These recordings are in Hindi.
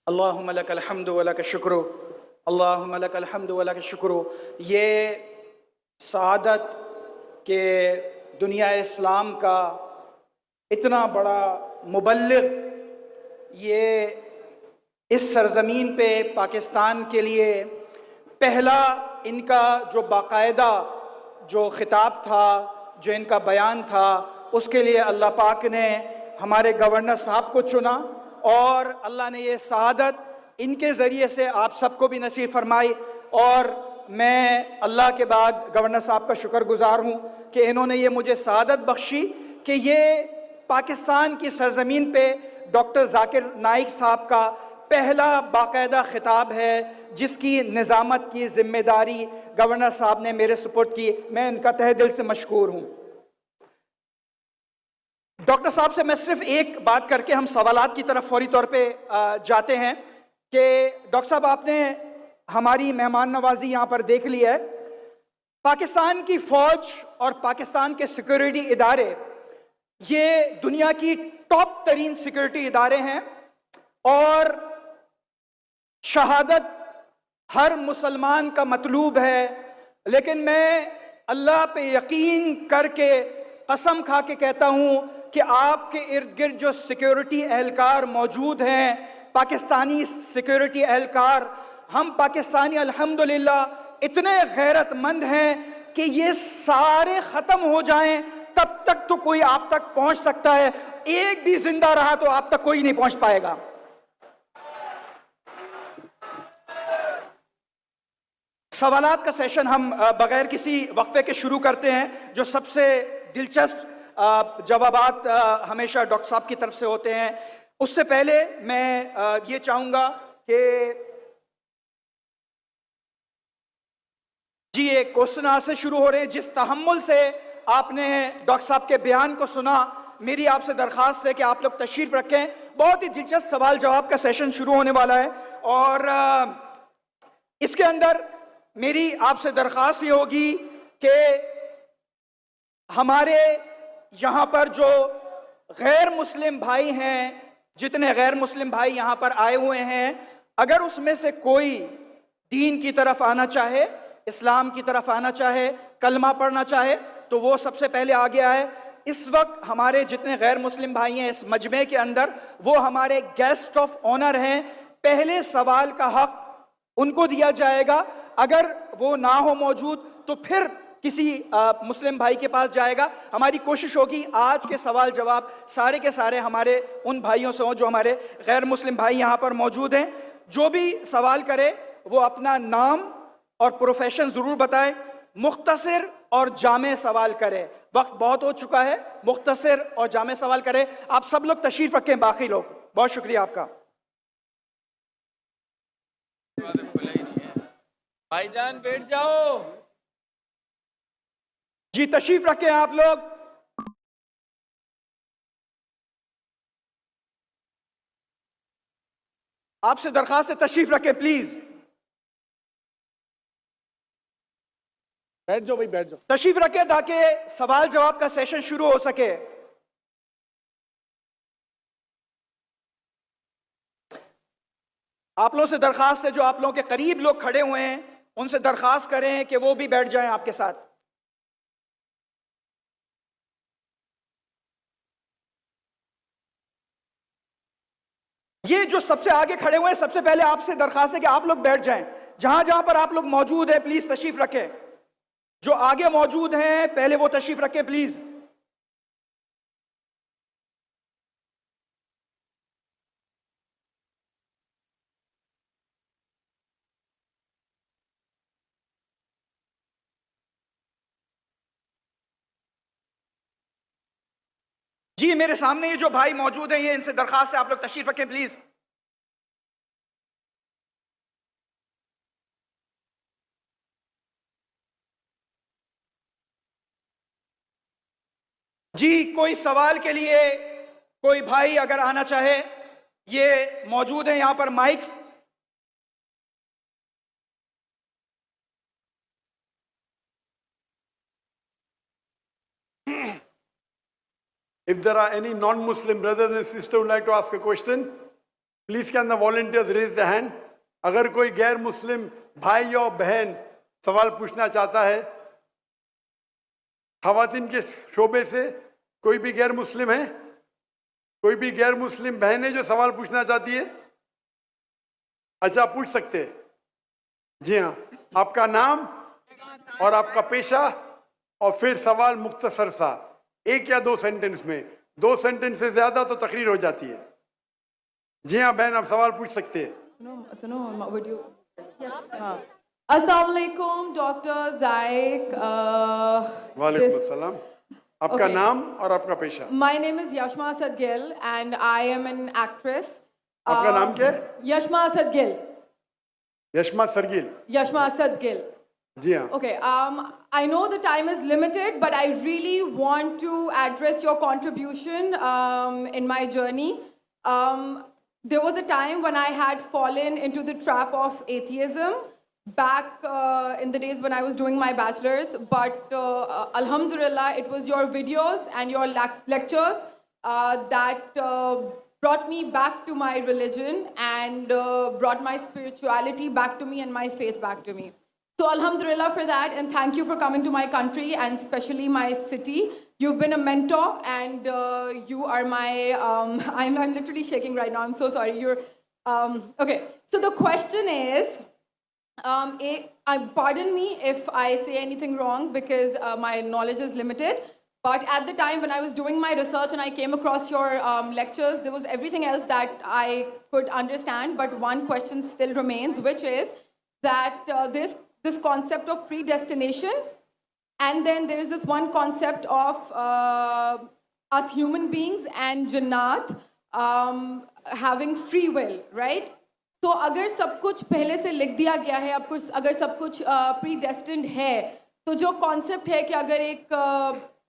अल्लाहुम्मा लकल हम्दु व लकश शुक्र, अल्लाहुम्मा लकल हम्दु व लकश शुक्र। ये सआदत के दुनिया इस्लाम का इतना बड़ा मुबल्लिग, ये इस सरज़मीन पे पाकिस्तान के लिए पहला इनका जो बाकायदा जो ख़िताब था, जो इनका बयान था, उसके लिए अल्लाह पाक ने हमारे गवर्नर साहब को चुना और अल्लाह ने ये सआदत इनके ज़रिए से आप सबको भी नसीब फरमाई। और मैं अल्लाह के बाद गवर्नर साहब का शुक्रगुजार हूँ कि इन्होंने ये मुझे सआदत बख्शी कि ये पाकिस्तान की सरज़मीन पे डॉक्टर जाकिर नाइक साहब का पहला बाकायदा ख़िताब है जिसकी निज़ामत की ज़िम्मेदारी गवर्नर साहब ने मेरे सुपुर्द की। मैं इनका तहे दिल से मशकूर हूँ। डॉक्टर साहब से मैं सिर्फ एक बात करके हम सवालात की तरफ फौरी तौर पे जाते हैं कि डॉक्टर साहब, आपने हमारी मेहमान नवाजी यहाँ पर देख ली है। पाकिस्तान की फ़ौज और पाकिस्तान के सिक्योरिटी इदारे ये दुनिया की टॉप तरीन सिक्योरिटी इदारे हैं और शहादत हर मुसलमान का मतलूब है। लेकिन मैं अल्लाह पे यकीन करके कसम खा के कहता हूँ कि आपके इर्द गिर्द जो सिक्योरिटी एहलकार मौजूद हैं, पाकिस्तानी सिक्योरिटी एहलकार, हम पाकिस्तानी अल्हम्दुलिल्लाह इतने गैरतमंद हैं कि ये सारे ख़त्म हो जाएं तब तक तो कोई आप तक पहुँच सकता है, एक भी जिंदा रहा तो आप तक कोई नहीं पहुँच पाएगा। सवालात का सेशन हम बगैर किसी वक्फे के शुरू करते हैं। जो सबसे दिलचस्प जवाबात हमेशा डॉक्टर साहब की तरफ से होते हैं। उससे पहले मैं ये चाहूँगा कि जी एक क्वेश्चन आंसर शुरू हो रहे हैं। जिस तहम्मुल से आपने डॉक्टर साहब के बयान को सुना, मेरी आपसे दरख्वास्त है कि आप लोग तशरीफ़ रखें। बहुत ही दिलचस्प सवाल जवाब का सेशन शुरू होने वाला है और इसके अंदर मेरी आपसे दरख्वास्त ये होगी कि हमारे यहाँ पर जो गैर मुस्लिम भाई हैं, जितने गैर मुस्लिम भाई यहाँ पर आए हुए हैं, अगर उसमें से कोई दीन की तरफ आना चाहे, इस्लाम की तरफ आना चाहे, कलमा पढ़ना चाहे, तो वो सबसे पहले आगे आए। इस वक्त हमारे जितने गैर मुस्लिम भाई हैं इस मजमे के अंदर, वो हमारे गेस्ट ऑफ ऑनर हैं। पहले सवाल का हक उनको दिया जाएगा। अगर वो ना हो मौजूद तो फिर किसी मुस्लिम भाई के पास जाएगा। हमारी कोशिश होगी आज के सवाल जवाब सारे के सारे हमारे उन भाइयों से हों जो हमारे गैर मुस्लिम भाई यहाँ पर मौजूद हैं। जो भी सवाल करे वो अपना नाम और प्रोफेशन ज़रूर बताए, मुख्तसर और जामे सवाल करे। वक्त बहुत हो चुका है, मुख्तसर और जामे सवाल करे। आप सब लोग तशरीफ़ रखें, बाकी लोग। बहुत शुक्रिया आपका। भाईजान बैठ जाओ। जी तशरीफ रखें आप लोग। आपसे दरखास्त है तशरीफ रखें प्लीज। बैठ जाओ भाई, बैठ जाओ। तशरीफ रखें ताकि सवाल जवाब का सेशन शुरू हो सके। आप लोगों से दरखास्त है, जो आप लोगों के करीब लोग खड़े हुए हैं उनसे दरखास्त करें कि वो भी बैठ जाएं आपके साथ। ये जो सबसे आगे खड़े हुए हैं, सबसे पहले आपसे दरखास्त है कि आप लोग बैठ जाएं। जहां जहां पर आप लोग मौजूद हैं प्लीज तशरीफ रखें। जो आगे मौजूद हैं पहले वो तशरीफ रखें प्लीज। जी मेरे सामने ये जो भाई मौजूद हैं, ये इनसे दरखास्त है आप लोग तशरीफ रखें प्लीज। जी कोई सवाल के लिए कोई भाई अगर आना चाहे, ये मौजूद है यहां पर mics. If there are any non-Muslim brothers and sisters who would like to ask a question, please can the volunteers raise the hand. अगर कोई गैर मुस्लिम भाई या बहन सवाल पूछना चाहता है, खवातीन के शोबे से कोई भी गैर मुस्लिम है, कोई भी गैर मुस्लिम बहन है जो सवाल पूछना चाहती है? अच्छा, पूछ सकते हैं। जी हाँ, आपका नाम और आपका पेशा और फिर सवाल मुख्तसर सा, 1 या 2 सेंटेंस में। 2 सेंटेंस से ज्यादा तो तकरीर हो जाती है। जी हाँ बहन, आप सवाल पूछ सकते हैं। सुनो वीडियो। हाँ, अस्सलाम वालेकुम डॉक्टर जायक। वालेकुम अस्सलाम। आपका Okay. नाम और आपका पेशा? My name is Yashma Asad Gill and I am an actress. आपका नाम क्या है? Yashma Asad Gill. Yashma सरगिल। Yashma Asad Gill. जी हाँ। Okay, I know the time is limited, but I really want to address your contribution in my journey. There was a time when I had fallen into the trap of atheism back in the days when I was doing my bachelor's, but Alhamdulillah, it was your videos and your lectures that brought me back to my religion and brought my spirituality back to me and my faith back to me. So Alhamdulillah for that, and thank you for coming to my country and especially my city. You've been a mentor and you are my, I'm literally shaking right now, I'm so sorry. Okay, so the question is, pardon me if I say anything wrong because my knowledge is limited, but at the time when I was doing my research and I came across your lectures, there was everything else that I could understand, but one question still remains, which is that this concept of predestination, and then there is this one concept of us human beings and Jannat having free will, right? तो अगर सब कुछ पहले से लिख दिया गया है, अब कुछ अगर सब कुछ प्रीडेस्टिन्ड है, तो जो कॉन्सेप्ट है कि अगर एक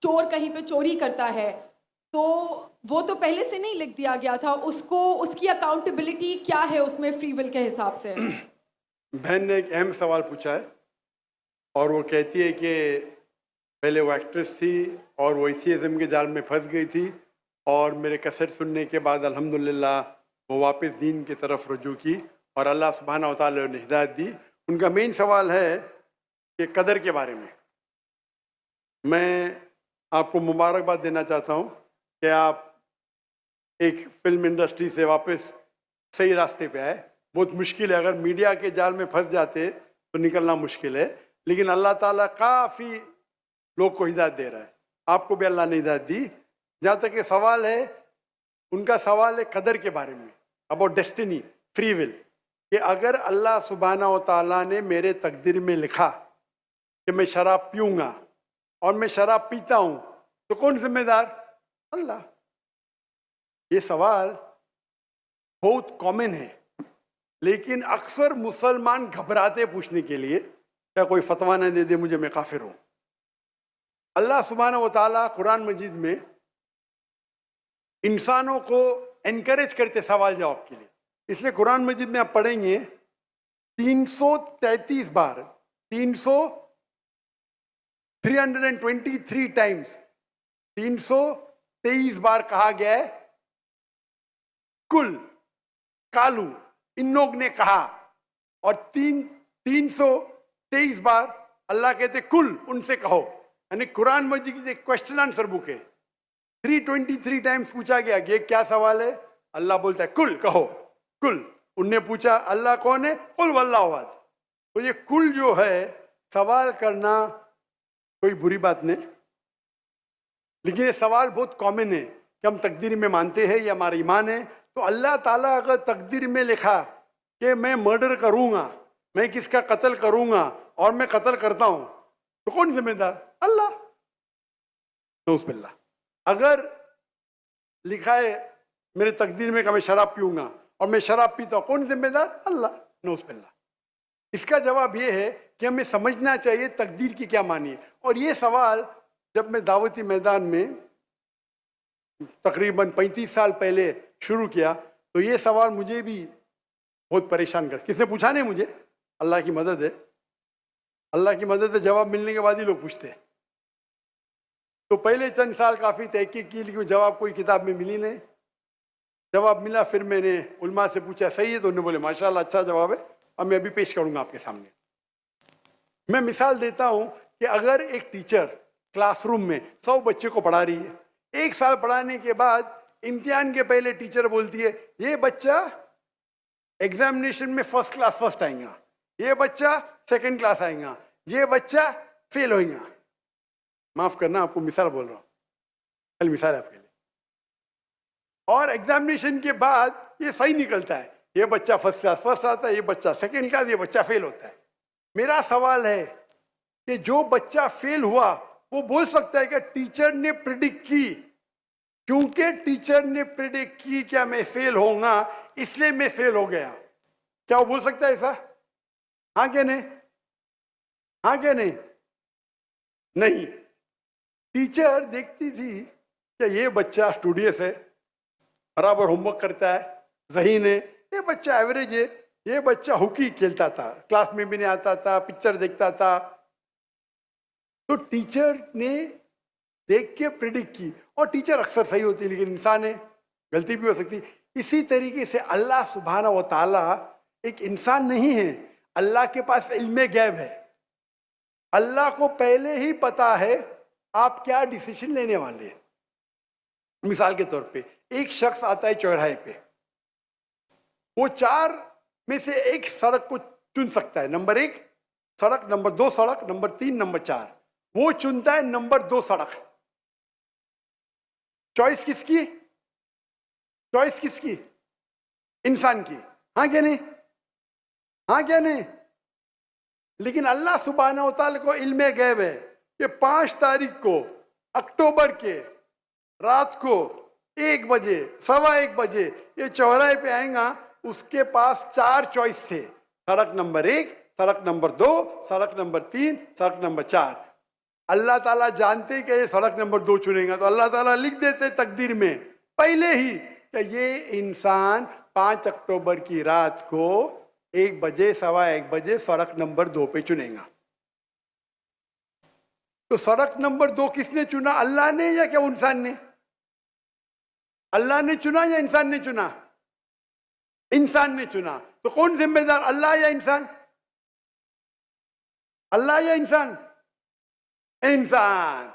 चोर कहीं पे चोरी करता है, तो वो तो पहले से नहीं लिख दिया गया था, उसको उसकी अकाउंटेबिलिटी क्या है उसमें फ्री विल के हिसाब से? बहन ने एक अहम सवाल पूछा है और वो कहती है कि पहले वो एक्ट्रेस थी और वो एथियज्म के जाल में फंस गई थी और मेरे कैसेट सुनने के बाद अल्हम्दुलिल्लाह वो वापस दीन की तरफ रुजू की और अल्लाह सुब्हानहू व तआला ने हिदायत दी। उनका मेन सवाल है कि कदर के बारे में। मैं आपको मुबारकबाद देना चाहता हूँ कि आप एक फिल्म इंडस्ट्री से वापस सही रास्ते पे आए। बहुत मुश्किल है, अगर मीडिया के जाल में फंस जाते तो निकलना मुश्किल है, लेकिन अल्लाह ताला काफ़ी लोग को हिदायत दे रहा है। आपको भी अल्लाह ने हिदायत दी। जहाँ तक ये सवाल है, उनका सवाल है कदर के बारे में, अबाउट डेस्टिनी, फ्री विल, कि अगर अल्लाह सुब्हानहू व तआला ने मेरे तकदीर में लिखा कि मैं शराब पीऊँगा और मैं शराब पीता हूँ, तो कौन जिम्मेदार? अल्लाह। ये सवाल बहुत कॉमन है, लेकिन अक्सर मुसलमान घबराते पूछने के लिए, क्या कोई फतवा न दे दे मुझे, मैं काफिर हूँ। अल्लाह सुब्हानहू व तआला कुरान मजीद में इंसानों को एनकरेज करते सवाल जवाब के लिए, इसलिए कुरान मजीद में आप पढ़ेंगे 333 बार, 323 टाइम्स, 323 बार कहा गया है कुल, कालू, इन लोग ने कहा, और 323 बार अल्लाह कहते कुल, उनसे कहो। यानी कुरान मजीद की एक क्वेश्चन आंसर बुक है। 323 टाइम्स पूछा गया कि क्या सवाल है, अल्लाह बोलता है कुल, कहो कुल। उनने पूछा अल्लाह कौन है, कुल वल्लाहु अहद। तो ये कुल जो है, सवाल करना कोई बुरी बात नहीं, लेकिन ये सवाल बहुत कॉमन है कि हम तकदीर में मानते हैं, ये हमारा ईमान है। तो अल्लाह ताला अगर तकदीर में लिखा कि मैं मर्डर करूंगा, मैं किसका कत्ल करूंगा और मैं कत्ल करता हूं, तो कौन जिम्मेदार? अल्लाह। नऊज़ुबिल्लाह। अगर लिखा है मेरे तकदीर में कि मैं शराब पीऊंगा और मैं शराब पीता हूं, कौन जिम्मेदार? अल्लाह। नऊज़ुबिल्लाह। इसका जवाब ये है कि हमें समझना चाहिए तकदीर की क्या मानी है। और ये सवाल जब मैं दावती मैदान में तकरीबन 35 साल पहले शुरू किया, तो ये सवाल मुझे भी बहुत परेशान कर, किसने पूछा नहीं मुझे, अल्लाह की मदद है, अल्लाह की मदद है, जवाब मिलने के बाद ही लोग पूछते हैं। तो पहले चंद साल काफ़ी तहकीक की, लेकिन जवाब कोई किताब में मिली नहीं। जवाब मिला। फिर मैंने उलमा से पूछा सही है, तो उन्होंने बोले माशाल्लाह अच्छा जवाब है, और मैं अभी पेश करूंगा आपके सामने। मैं मिसाल देता हूं कि अगर एक टीचर क्लासरूम में 100 बच्चे को पढ़ा रही है, 1 साल पढ़ाने के बाद इम्तिहान के पहले टीचर बोलती है ये बच्चा एग्जामिनेशन में फर्स्ट क्लास फर्स्ट आएगा, ये बच्चा सेकंड क्लास आएगा, ये बच्चा फेल होएगा। माफ करना, आपको मिसाल बोल रहा हूं, कल मिसाल है आपके लिए। और एग्जामिनेशन के बाद ये सही निकलता है, ये बच्चा फर्स्ट क्लास फर्स्ट आता है, ये बच्चा सेकंड क्लास, ये बच्चा फेल होता है। मेरा सवाल है कि जो बच्चा फेल हुआ वो बोल सकता है कि टीचर ने प्रिडिक्ट की, क्योंकि टीचर ने प्रिडिक्ट की क्या मैं फेल होऊंगा इसलिए मैं फेल हो गया। क्या वो बोल सकता है ऐसा? हाँ क्या नहीं? हाँ क्या नहीं? नहीं। टीचर देखती थी कि ये बच्चा स्टूडियस है, बराबर होमवर्क करता है, ज़हीन है, ये बच्चा एवरेज है, ये बच्चा हॉकी खेलता था, क्लास में भी नहीं आता था, पिक्चर देखता था। तो टीचर ने देख के प्रिडिक्ट की, और टीचर अक्सर सही होती है, लेकिन इंसान है, गलती भी हो सकती। इसी तरीके से अल्लाह सुब्हाना व ताला एक इंसान नहीं है, अल्लाह के पास इल्मे गैब है। अल्लाह को पहले ही पता है आप क्या डिसीजन लेने वाले हैं। मिसाल के तौर पे एक शख्स आता है चौराहे पे, वो 4 में से एक सड़क को चुन सकता है, नंबर 1 सड़क, नंबर 2 सड़क, नंबर 3, नंबर 4। वो चुनता है नंबर 2 सड़क। चॉइस किसकी? चॉइस किसकी? इंसान की। हाँ क्या नहीं? हाँ क्या नहीं? लेकिन अल्लाह सुब्हानहू व तआला को इल्मे गैब है कि 5 तारीख को अक्टूबर के रात को 1 बजे, 1:15 बजे ये चौराहे पे आएगा, उसके पास 4 चॉइस थे, सड़क नंबर 1, सड़क नंबर 2, सड़क नंबर 3, सड़क नंबर 4। अल्लाह ताला जानते कि ये सड़क नंबर 2 चुनेगा, तो अल्लाह ताला लिख देते तकदीर में पहले ही कि ये इंसान 5 अक्टूबर की रात को 1 बजे, 1:15 बजे सड़क नंबर 2 पे चुनेगा। तो सड़क नंबर 2 किसने चुना? अल्लाह ने या क्या इंसान ने? अल्लाह ने चुना या इंसान ने चुना? इंसान ने चुना। तो कौन जिम्मेदार, अल्लाह या इंसान? अल्लाह या इंसान? इंसान।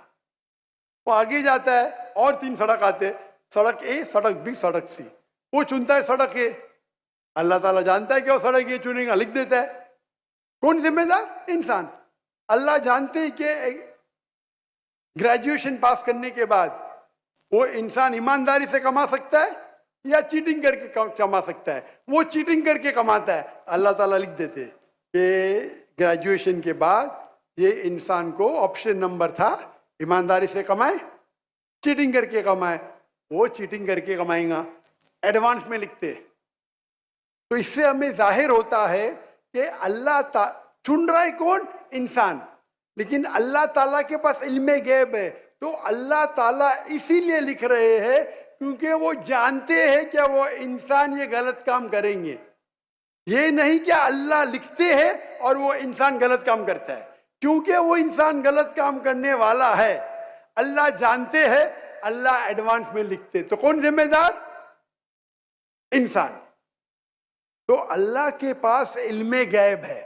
वो आगे जाता है और 3 सड़क आते, सड़क ए, सड़क बी, सड़क सी। वो चुनता है सड़क ए, अल्लाह ताला जानता है कि वो सड़क ए चुनेगा, लिख देता है। कौन जिम्मेदार? इंसान। अल्लाह जानते हैं कि ग्रेजुएशन पास करने के बाद वो इंसान ईमानदारी से कमा सकता है या चीटिंग करके कमा सकता है। वो चीटिंग करके कमाता है, अल्लाह ताला लिख देते कि ग्रेजुएशन के बाद ये इंसान को ऑप्शन नंबर था ईमानदारी से कमाए, चीटिंग करके कमाए। वो चीटिंग करके कमाएगा, एडवांस में लिखते। तो इससे हमें जाहिर होता है कि अल्लाह चुन रहा है कौन? इंसान। लेकिन अल्लाह ताला के पास इल्मे गैब है, तो अल्लाह ताला इसीलिए लिख रहे हैं क्योंकि वो जानते हैं कि वो इंसान ये गलत काम करेंगे। ये नहीं कि अल्लाह लिखते हैं और वो इंसान गलत काम करता है, क्योंकि वो इंसान गलत काम करने वाला है, अल्लाह जानते हैं, अल्लाह एडवांस में लिखते। तो कौन जिम्मेदार? इंसान। तो अल्लाह के पास इल्मे गैब है,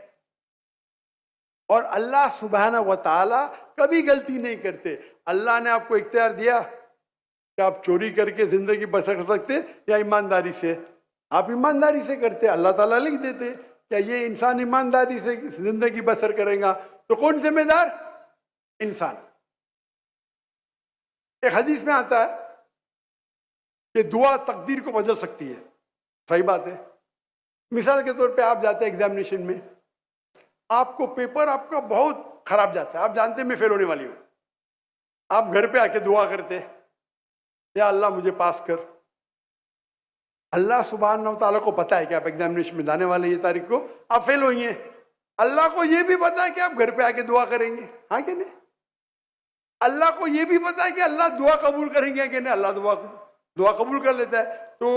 और अल्लाह सुब्हानहू व तआला कभी गलती नहीं करते। अल्लाह ने आपको इख्तियार दिया कि आप चोरी करके जिंदगी बसर कर सकते या ईमानदारी से। आप ईमानदारी से करते, अल्लाह ताला लिख देते क्या ये इंसान ईमानदारी से जिंदगी बसर करेगा। तो कौन जिम्मेदार? इंसान। एक हदीस में आता है कि दुआ तकदीर को बदल सकती है। सही बात है। मिसाल के तौर पे आप जाते हैं एग्जामिनेशन में, आपको पेपर आपका बहुत खराब जाता है, आप जानते हैं मैं फेल होने वाली हूं, आप घर पे आके दुआ करते या अल्लाह मुझे पास कर। अल्लाह सुब्हानहू तआला को पता है कि आप एग्जामिनेशन में जाने वाले ये तारीख को आप फेल होंगे। अल्लाह को ये भी पता है कि आप घर पे आके दुआ करेंगे। हाँ कि नहीं? अल्लाह को ये भी पता है कि अल्लाह दुआ कबूल करेंगे कि नहीं। अल्लाह दुआ कबूल कर लेता है। तो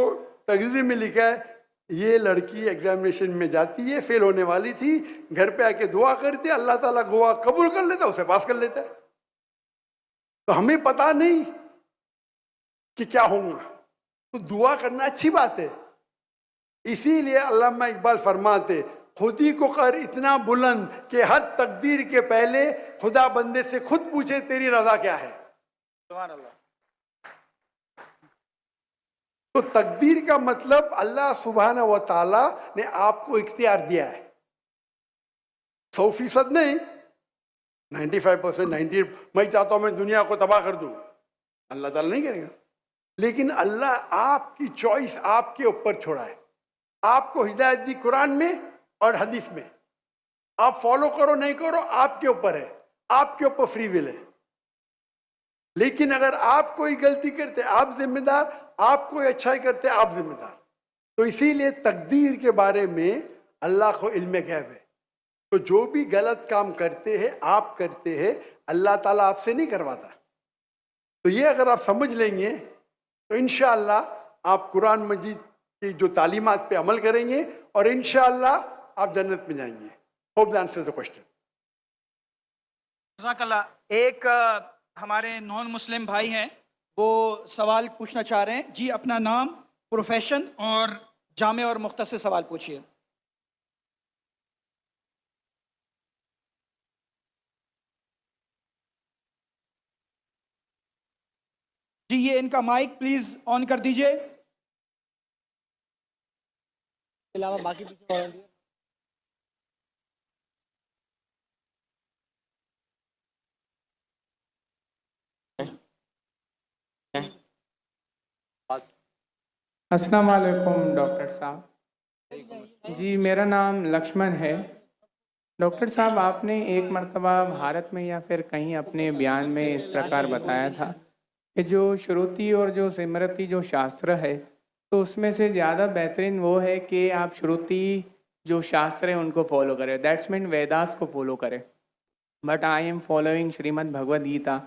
तगज़ी में लिखा है ये लड़की एग्जामिनेशन में जाती है, फेल होने वाली थी, घर पे आके दुआ करती है, अल्लाह ताला दुआ कबूल कर लेता है, उसे पास कर लेता है। तो हमें पता नहीं कि क्या होगा, तो दुआ करना अच्छी बात है। इसीलिए अल्लामा इकबाल फरमाते, खुद ही को कर इतना बुलंद कि हर तकदीर के पहले खुदा बंदे से खुद पूछे तेरी रजा क्या है। सुभान अल्लाह। तो तकदीर का मतलब अल्लाह सुब्हाना व ताला ने आपको इख्तियार दिया है, 100% नहीं, 95%, 90। मैं चाहता हूं मैं दुनिया को तबाह कर दूं, अल्लाह ताला नहीं करेगा। लेकिन अल्लाह आपकी चॉइस आपके ऊपर छोड़ा है। आपको हिदायत दी कुरान में और हदीस में, आप फॉलो करो नहीं करो आपके ऊपर है, आपके ऊपर फ्री विल है। लेकिन अगर आप कोई गलती करते आप जिम्मेदार, आप कोई अच्छाई करते आप जिम्मेदार। तो इसीलिए तकदीर के बारे में अल्लाह को इल्म गैब है। तो जो भी गलत काम करते हैं आप करते हैं, अल्लाह ताला आपसे नहीं करवाता। तो ये अगर आप समझ लेंगे तो इंशाअल्लाह आप कुरान मजीद की जो तालीमात पे अमल करेंगे और इंशाअल्लाह आप जन्नत में जाएंगे। Hope that answers the question. जज़ाकल्लाह। एक हमारे नॉन मुस्लिम भाई हैं, वो सवाल पूछना चाह रहे हैं। जी, अपना नाम, प्रोफेशन और जामे और मुख्तसर सवाल पूछिए। जी, ये इनका माइक प्लीज ऑन कर दीजिए। अलावा बाकी पीछे volunteer। अस्सलाम वालेकुम डॉक्टर साहब। जी, मेरा नाम लक्ष्मण है। डॉक्टर साहब, आपने एक मर्तबा भारत में या फिर कहीं अपने बयान में इस प्रकार बताया था कि जो श्रुति और जो स्मृति जो शास्त्र है, तो उसमें से ज़्यादा बेहतरीन वो है कि आप श्रुति जो शास्त्र है उनको फॉलो करें, दैट्स मीन वेदास को फॉलो करें। But I am following Shrimad Bhagavad Gita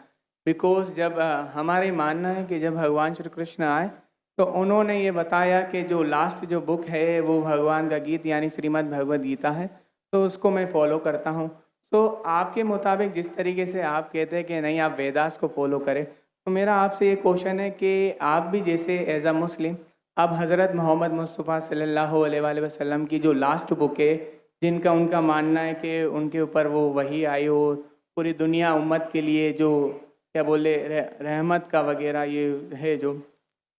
because जब हमारे मानना है कि जब भगवान श्री कृष्ण आए तो उन्होंने ये बताया कि जो लास्ट जो बुक है वो भगवान का गीत यानी श्रीमद् भगवद गीता है, तो उसको मैं फॉलो करता हूँ। तो आपके मुताबिक जिस तरीके से आप कहते हैं कि नहीं आप वेदास को फॉलो करें, तो मेरा आपसे ये क्वेश्चन है कि आप भी जैसे एज अ मुस्लिम अब हज़रत मोहम्मद मुस्तफ़ा सल्लल्लाहु अलैहि वसल्लम की जो लास्ट बुक है, जिनका उनका मानना है कि उनके ऊपर वो वही आई हो पूरी दुनिया उम्मत के लिए जो क्या बोले रहमत का वगैरह ये है जो,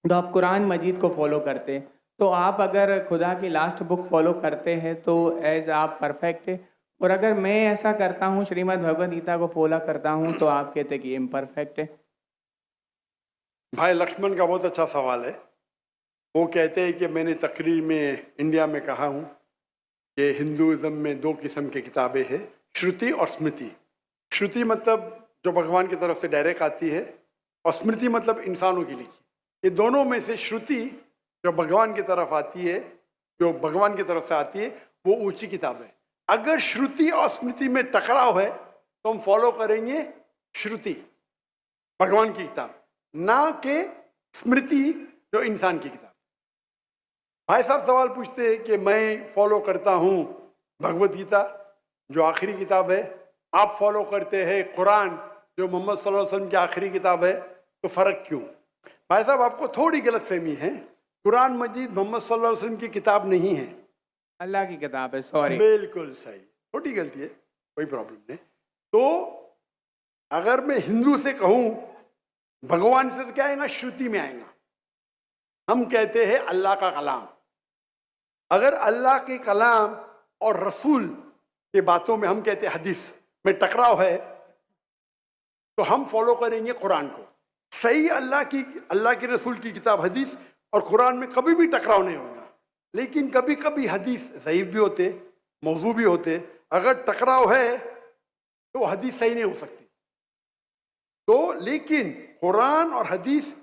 तो आप कुरान मजीद को फॉलो करते हैं। तो आप अगर खुदा की लास्ट बुक फॉलो करते हैं तो एज आप परफेक्ट है, और अगर मैं ऐसा करता हूँ श्रीमद् भगवद गीता को फॉलो करता हूँ तो आप कहते हैं कि इम्परफेक्ट है। भाई लक्ष्मण का बहुत अच्छा सवाल है। वो कहते हैं कि मैंने तकरीर में इंडिया में कहा हूँ कि हिंदुज़म में दो किस्म की किताबें हैं, श्रुति और स्मृति। श्रुति मतलब जो भगवान की तरफ से डायरेक्ट आती है, और स्मृति मतलब इंसानों की लिखी। ये दोनों में से श्रुति जो भगवान की तरफ आती है, जो भगवान की तरफ से आती है, वो ऊंची किताब है। अगर श्रुति और स्मृति में टकराव है तो हम फॉलो करेंगे श्रुति, भगवान की किताब, ना कि स्मृति जो इंसान की किताब। भाई साहब सवाल पूछते हैं कि मैं फॉलो करता हूँ भगवद गीता जो आखिरी किताब है, आप फॉलो करते हैं कुरान जो मोहम्मद सल्लल्लाहु अलैहि वसल्लम की आखिरी किताब है, तो फ़र्क क्यों? भाई साहब आपको थोड़ी गलत फहमी है। कुरान मजीद मोहम्मद सल्लल्लाहु अलैहि वसल्लम की किताब नहीं है, अल्लाह की किताब है। सॉरी, बिल्कुल सही, छोटी गलती है, कोई प्रॉब्लम नहीं। तो अगर मैं हिंदू से कहूँ भगवान से, तो क्या आएगा? श्रुति में आएगा। हम कहते हैं अल्लाह का कलाम। अगर अल्लाह के कलाम और रसूल के बातों में हम कहते हैं हदीस में टकराव है, तो हम फॉलो करेंगे कुरान को। सही अल्लाह के रसूल की किताब हदीस और कुरान में कभी भी टकराव नहीं होगा। लेकिन कभी कभी हदीस ज़ईफ भी होते, मौजू भी होते। अगर टकराव है तो हदीस सही नहीं हो सकती। तो लेकिन कुरान और हदीस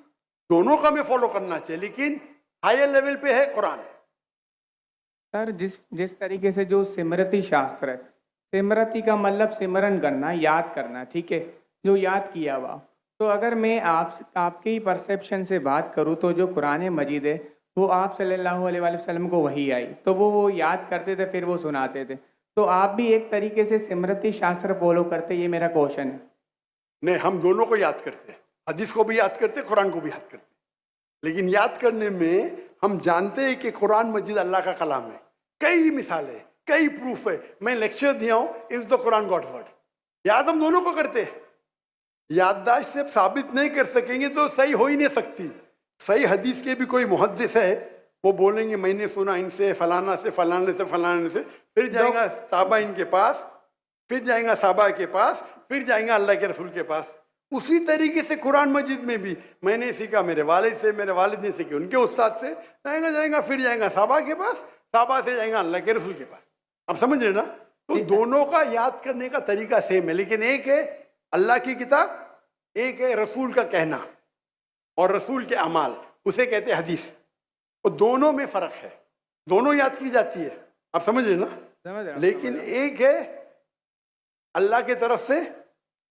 दोनों का हमें फॉलो करना चाहिए, लेकिन हायर लेवल पे है कुरान। सर, जिस तरीके से जो स्मृति शास्त्र है, स्मृति का मतलब सिमरन करना, याद करना, ठीक है, जो याद किया हुआ। तो अगर मैं आपकी परसेप्शन से बात करूँ तो जो कुरान मजीद है वो आप सल्लल्लाहु अलैहि वसल्लम को वही आई, तो वो याद करते थे, फिर वो सुनाते थे। तो आप भी एक तरीके से स्मृति शास्त्र फॉलो करते, ये मेरा क्वेश्चन है। नहीं, हम दोनों को याद करते हैं, हदीस को भी याद करते, कुरान को भी याद करते। लेकिन याद करने में हम जानते हैं कि कुरान मजीद अल्लाह का कलाम है। कई मिसालें, कई प्रूफ है। मैं लेक्चर दिया हूं, is the Quran God's word. याद हम दोनों को करते हैं। याददाश्त से साबित नहीं कर सकेंगे तो सही हो ही नहीं सकती। सही हदीस के भी कोई मुहद्दिस है, वो बोलेंगे मैंने सुना इनसे फलाना से फलाने से फलाने से, फिर जाएगा साहबा इनके पास, फिर जाएगा साहबा के पास, फिर जाएगा अल्लाह के रसूल के पास। उसी तरीके से कुरान मजीद में भी मैंने सीखा मेरे वालिद से, मेरे वालिद ने सीखी उनके उस्ताद से, जाएगा फिर जाएगा साहबा के पास, साहबा से जाएगा अल्लाह के रसूल के पास। आप समझ रहे ना? तो दोनों का याद करने का तरीका सेम है, लेकिन एक है अल्लाह की किताब, एक है रसूल का कहना और रसूल के अमाल, उसे कहते हैं हदीस। तो दोनों में फर्क है, दोनों याद की जाती है। आप समझ रहे ना? समझ रहा हूं। लेकिन एक है अल्लाह की तरफ से,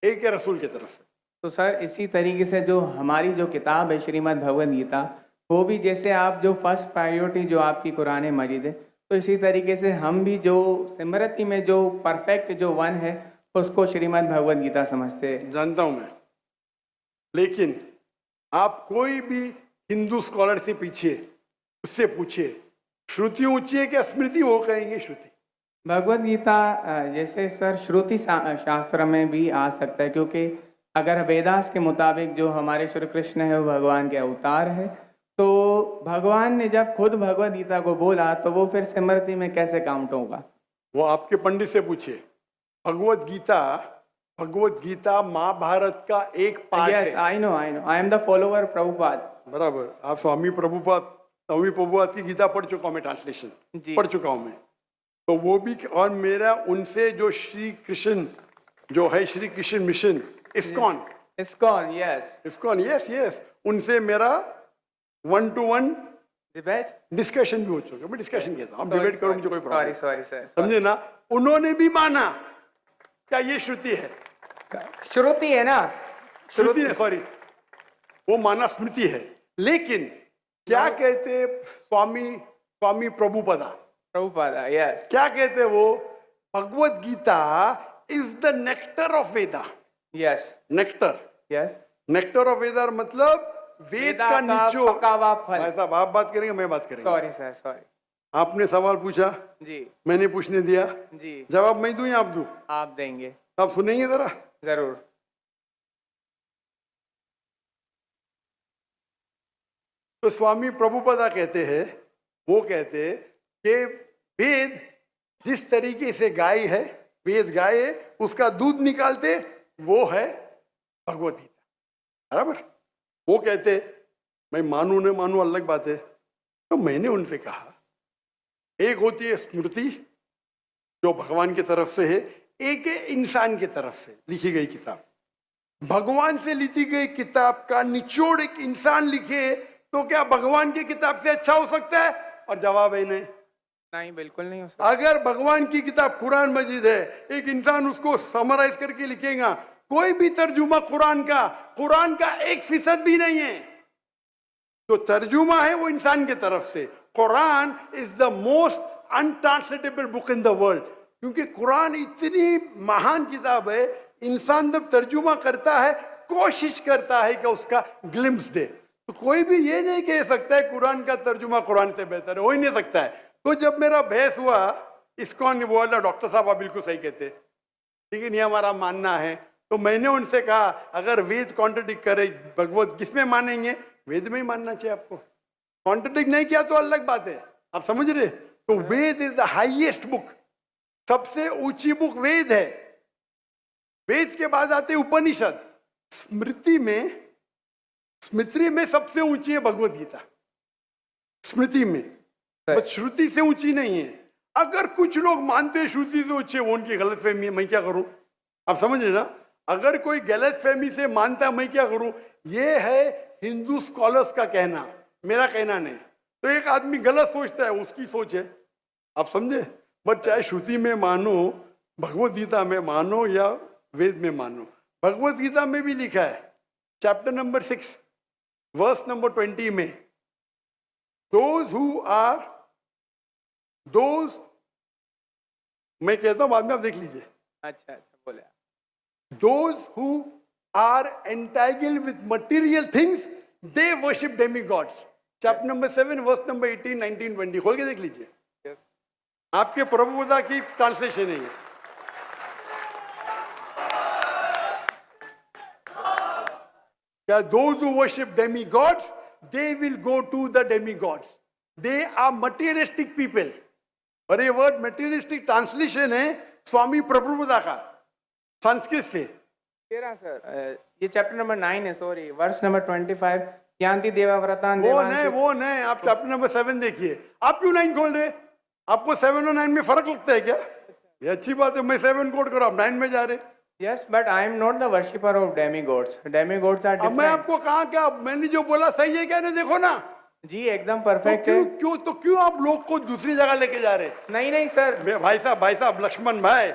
एक है रसूल की तरफ से। तो सर इसी तरीके से जो हमारी जो किताब है श्रीमद् भगवद गीता, वो भी जैसे आप जो फर्स्ट प्रायोरिटी जो आपकी कुरान मजीद है, तो इसी तरीके से हम भी जो स्मृति में जो परफेक्ट जो वन है उसको श्रीमद् भगवद गीता समझते हैं। जानता हूं मैं, लेकिन आप कोई भी हिंदू स्कॉलर से पीछे उससे पूछिए श्रुति ऊंची है क्या स्मृति, वो कहेंगे श्रुति। भगवद गीता जैसे सर श्रुति शास्त्र में भी आ सकता है, क्योंकि अगर वेदास के मुताबिक जो हमारे श्री कृष्ण है वो भगवान के अवतार है, तो भगवान ने जब खुद भगवद गीता को बोला तो वो फिर स्मृति में कैसे काउंट होगा? वो आपके पंडित से पूछिए। भगवद गीता महाभारत का एक पार्ट यस है। I know I am the follower Prabhupada. बराबर, आप स्वामी प्रभुपाद की गीता पढ़ चुका हूं मैं, ट्रांसलेशन जी। पढ़ चुका हूं मैं। तो वो भी, और मेरा उनसे जो श्री कृष्ण जो है, Shri Krishna mission ISKCON, yes yes, उनसे मेरा 1-to-1 डिबेट डिस्कशन भी हो चुका। मैं डिस्कशन कहता हूँ, हम डिबेट करो, मुझे कोई प्रॉब्लम सॉरी सर, समझे ना? उन्होंने भी माना क्या ये श्रुति है, श्रुति है ना, श्रुति है, सॉरी, वो माना स्मृति है। लेकिन क्या कहते स्वामी प्रभुपाद, यस, क्या कहते वो? Bhagavad Gita is the nectar of Veda. Yes nectar, yes, nectar of Veda मतलब वेद का निचोड़। पका हुआ फल। भाई साहब, आप बात करेंगे, मैं बात करेंगे। Sorry sir, sorry. आपने सवाल पूछा, जी मैंने पूछने दिया, जी, जवाब मैं दूं या आप दूं? आप देंगे। आप सुनेंगे जरा? जरूर। तो स्वामी प्रभुपादा कहते हैं, वो कहते कि वेद जिस तरीके से गाय है, वेद गाय है, उसका दूध निकालते वो है भगवत गीता। बराबर? वो कहते, मैं मानू न मानू अलग बात है। तो मैंने उनसे कहा, एक होती है स्मृति जो भगवान की तरफ से है, एक है इंसान की तरफ से लिखी गई किताब। भगवान से लिखी गई किताब का निचोड़ एक इंसान लिखे तो क्या भगवान की किताब से अच्छा हो सकता है? और जवाब है नहीं, बिल्कुल नहीं हो सकता। अगर भगवान की किताब कुरान मजीद है, एक इंसान उसको समराइज करके लिखेगा, कोई भी तर्जुमा कुरान का 1% भी नहीं है। तो तर्जुमा है वो इंसान की तरफ से। Quran is the most untranslatable book in the world, क्योंकि कुरान इतनी महान किताब है। इंसान जब तर्जुमा करता है, कोशिश करता है कि उसका ग्लिम्स दे, तो कोई भी ये नहीं कह सकता है कुरान का तर्जुमा कुरान से बेहतर है, हो ही नहीं सकता है। तो जब मेरा बहस हुआ, इस्कॉन बोला डॉक्टर साहब आप बिल्कुल सही कहते, लेकिन ये हमारा मानना है। तो मैंने उनसे कहा, अगर वेद कॉन्ट्रडिक्ट करे, भगवत किसमें मानेंगे? वेद में ही मानना चाहिए आपको। कॉन्ट्रडिक्ट नहीं किया तो अलग बात है, आप समझ रहे? तो वेद इज द हाईएस्ट बुक, सबसे ऊंची बुक वेद है। वेद के बाद आते उपनिषद। स्मृति में सबसे ऊंची है भगवत गीता, स्मृति में, बस श्रुति से ऊंची नहीं है। अगर कुछ लोग मानते हैं श्रुति से ऊंची, वो उनकी गलतफहमी है, मैं क्या करूं? आप समझ रहे ना? अगर कोई गलतफहमी से मानता है, मैं क्या करूं? ये है हिंदू स्कॉलर्स का कहना, मेरा कहना नहीं। तो एक आदमी गलत सोचता है, उसकी सोच है, आप समझे? बट चाहे श्रुति में मानो, भगवत गीता में मानो या वेद में मानो, भगवत गीता में भी लिखा है, चैप्टर नंबर 6 वर्स नंबर 20 में, दोज मैं कहता हूं, बाद में आप देख लीजिए। अच्छा बोले। Those who are entangled with material things they worship demigods. Chapter number 7 verse number 18, 19, 20 खोल के देख लीजिए। आपके प्रभुदा की ट्रांसलेशन है ये। क्या those who worship demigods, they will go to the demigods. They are materialistic people. और ये वर्ड materialistic ट्रांसलेशन है स्वामी प्रभुदा का संस्कृत से। तेरा सर ये चैप्टर नंबर 9 है, सॉरी, वर्स नंबर 25, यान्ति देवाव्रतान वो नहीं, आप चैप्टर नंबर 7 देखिए। आप क्यों 9 खोल रहे? आपको 7 और 9 में फर्क लगता है क्या? ये अच्छी बात है, मैं 7 कोट करो, आप 9 में जा रहे। Yes, but I am not the worshipper of demigods. Demigods are अब मैं डिफरेंट। आपको कहा क्या, मैंने जो बोला सही है क्या? नहीं, देखो ना। जी एकदम तो परफेक्ट है। क्यों आप लोग को दूसरी जगह लेके जा रहे? नहीं सर, भाई साहब लक्ष्मण भाई,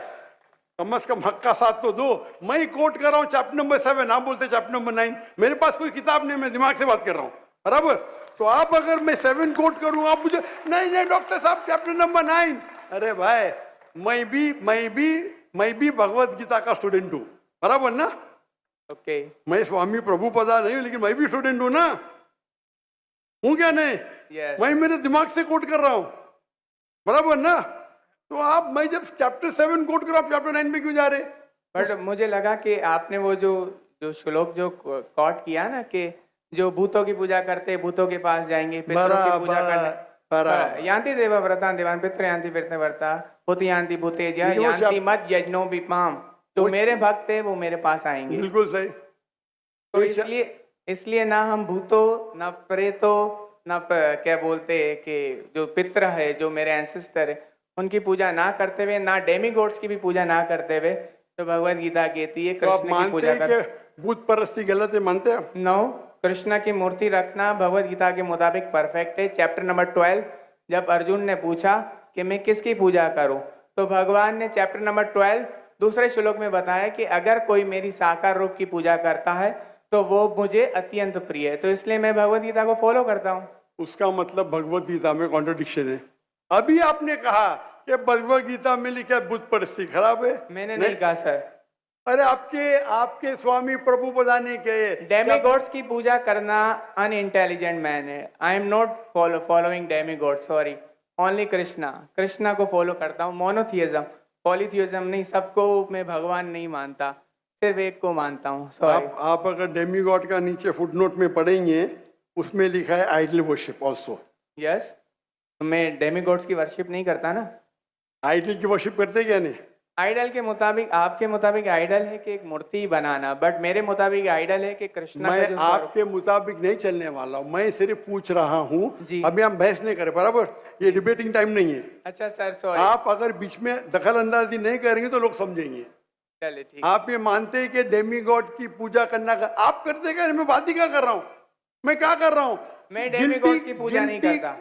कम से कम हक का साथ तो दो। मैं ही कोट कर रहा हूँ चैप्टर नंबर 7, आप बोलते चैप्टर नंबर 9। मेरे पास कोई किताब नहीं, मैं दिमाग से बात कर रहा हूँ, बराबर? तो आप अगर मैं 7 कोट करूँ, आप मुझे नहीं डॉक्टर साहब चैप्टर नंबर 9। अरे भाई, मैं भी भगवत गीता का स्टूडेंट हूँ, बराबर ना? ओके। मैं स्वामी प्रभुपदा नहीं हूँ, लेकिन मैं भी स्टूडेंट हूँ ना, हूँ क्या नहीं? Yes. मैं मेरे दिमाग से कोट कर रहा हूँ, बराबर ना? तो आप, मैं जब चैप्टर 7 कोट कर रहा हूँ, चैप्टर 9 में क्यों जा रहे? बट मुझे लगा कि आपने वो जो श्लोक जो कोट किया ना, कि जो भूतों की पूजा करते भूतों के पास जाएंगे, पितरों की पूजा करने, यान्ति देवाव्रतान देवान पितृ यान्ति पितृव्रता भूत यान्ति भूतेज्य यान्ति मत यज्ञो विपाम। जो मेरे भक्त है वो मेरे पास आएंगे। बिल्कुल सही। तो इसलिए ना हम भूतों, ना प्रेतों, ना क्या बोलते हैं कि जो पितृ है, जो मेरे एंसेस्टर है, उनकी पूजा ना करते हुए, ना डेमीगॉड्स की भी पूजा ना करते हुए, तो भगवत गीता कहती है कृष्ण की पूजा कर। भूत परस्ती गलत है, मानते हैं? नो, कृष्ण की मूर्ति रखना भगवत गीता के मुताबिक परफेक्ट है। चैप्टर नंबर 12, जब अर्जुन ने पूछा कि मैं किसकी पूजा करूं, तो भगवान ने चैप्टर नंबर 12 दूसरे श्लोक में बताया कि अगर कोई मेरी साकार रूप की पूजा करता है तो वो मुझे अत्यंत प्रिय है। तो इसलिए मैं भगवत गीता को फॉलो करता हूँ। उसका मतलब भगवत गीता में कॉन्ट्रडिक्शन है। अभी आपने कहा कि भगवत गीता में लिखा भूत परस्ती खराब है। मैंने नहीं कहा सर। अरे आपके स्वामी प्रभुपदा ने कहे डेमीगॉड्स की पूजा करना अनइंटेलिजेंट मैन है। आई am not following demigod, sorry, only Krishna को फॉलो करता हूँ। मोनोथियज्म, पॉलीथियज्म नहीं, सबको मैं भगवान नहीं मानता, सिर्फ एक को मानता हूँ। सॉरी। आप अगर डेमीगॉड का नीचे फुटनोट में पढ़ेंगे, उसमें लिखा है आइडल वर्शिप ऑल्सो। यस, तो मैं डेमीगॉड्स की वर्शिप नहीं करता ना। आइडल की वर्शिप करते क्या नहीं? आइडल के मुताबिक, आपके मुताबिक आइडल है कि एक मूर्ति बनाना, बट मेरे मुताबिक आइडल है कि कृष्णा का मैं जो आपके मुताबिक नहीं चलने वाला हूँ, मैं सिर्फ पूछ रहा हूँ। जी। अभी हम बहस नहीं करें, बराबर? ये डिबेटिंग टाइम नहीं है। अच्छा सर, सॉरी। आप अगर बीच में दखल अंदाजी नहीं करेंगे तो लोग समझेंगे। चलिए ठीक। आप ये मानते हैं कि डेमीगॉड की पूजा करना आप करते क्या? मैं बात ही क्या कर रहा हूँ? मैं क्या कर रहा हूँ? मैं डेमीगॉड्स की पूजा नहीं करता।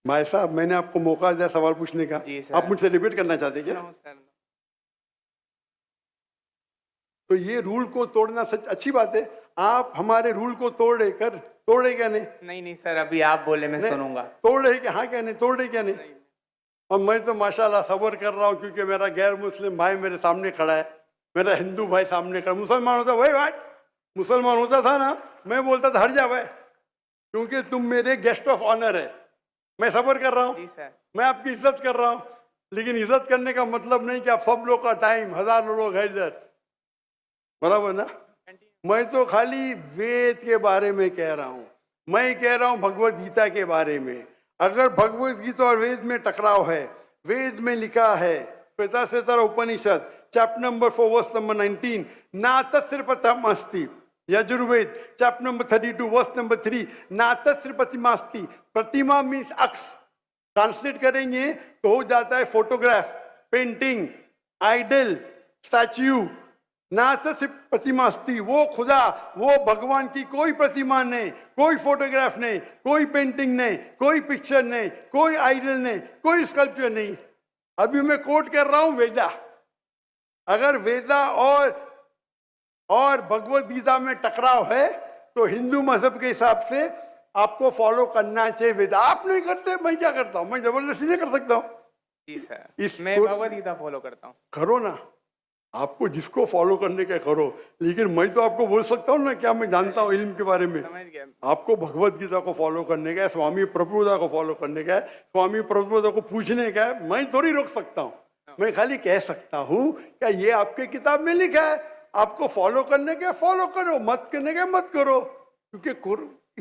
भाई साहब, मैंने आपको मौका दिया सवाल पूछने का, जी सर। आप मुझसे डिबेट करना चाहते क्या? No sir. तो ये रूल को तोड़ना सच अच्छी बात है। आप हमारे रूल को तोड़े क्या नहीं? नहीं सर, अभी आप बोले मैं सुनूंगा। तोड़े क्या? हाँ क्या नहीं? तोड़े क्या नहीं? और मैं तो माशाल्लाह सब्र कर रहा हूँ, क्योंकि मेरा गैर मुस्लिम भाई मेरे सामने खड़ा है, मेरा हिंदू भाई सामने खड़ा। मुसलमान होता भाई मुसलमान होता था ना, मैं बोलता था हट जा भाई, क्योंकि तुम मेरे गेस्ट ऑफ ऑनर है। मैं सब्र कर रहा हूँ, जी सर। मैं आपकी इज्जत कर रहा हूँ, लेकिन इज्जत करने का मतलब नहीं कि आप सब लोग का टाइम, हजारों लोग है इधर, बराबर ना? मैं तो खाली वेद के बारे में कह रहा हूँ, मैं कह रहा हूँ भगवत गीता के बारे में। अगर भगवत गीता और वेद में टकराव है, वेद में लिखा है Shvetashvatara Upanishad chapter number 4 verse number 19, ना तस्य प्रतिमास्ति। Yajurveda chapter number 32 verse number 3, ना तस्य प्रतिमास्ति। प्रतिमा मीन्स अक्स, ट्रांसलेट करेंगे तो हो जाता है फोटोग्राफ, पेंटिंग, आइडल, स्टैच्यू। ना तस्य प्रतिमास्ति, वो खुदा, वो भगवान की कोई प्रतिमा नहीं, कोई फोटोग्राफ नहीं, कोई पेंटिंग नहीं, कोई पिक्चर नहीं, कोई आइडल नहीं, कोई स्कल्पचर नहीं। अभी मैं कोट कर रहा हूं वेदा। अगर वेदा और भगवत गीता में टकराव है तो हिंदू मजहब के हिसाब से आपको फॉलो करना चाहिए वेदा। आप नहीं करते, मैं क्या करता हूं? मैं जबरदस्ती नहीं कर सकता हूं। जी सर, मैं भगवत गीता फॉलो करता हूँ। करो ना, आपको जिसको फॉलो करने का करो, लेकिन मैं तो आपको बोल सकता हूँ ना क्या मैं जानता हूँ इल्म के बारे में। समझ गया। आपको भगवत गीता को फॉलो करने का है, स्वामी प्रभुदा को फॉलो करने का है, स्वामी प्रभुदा को पूछने का है। मैं थोड़ी रोक सकता हूँ, मैं खाली कह सकता हूँ क्या ये आपके किताब में लिखा है, आपको फॉलो करने का फॉलो करो, मत करने का मत करो, क्योंकि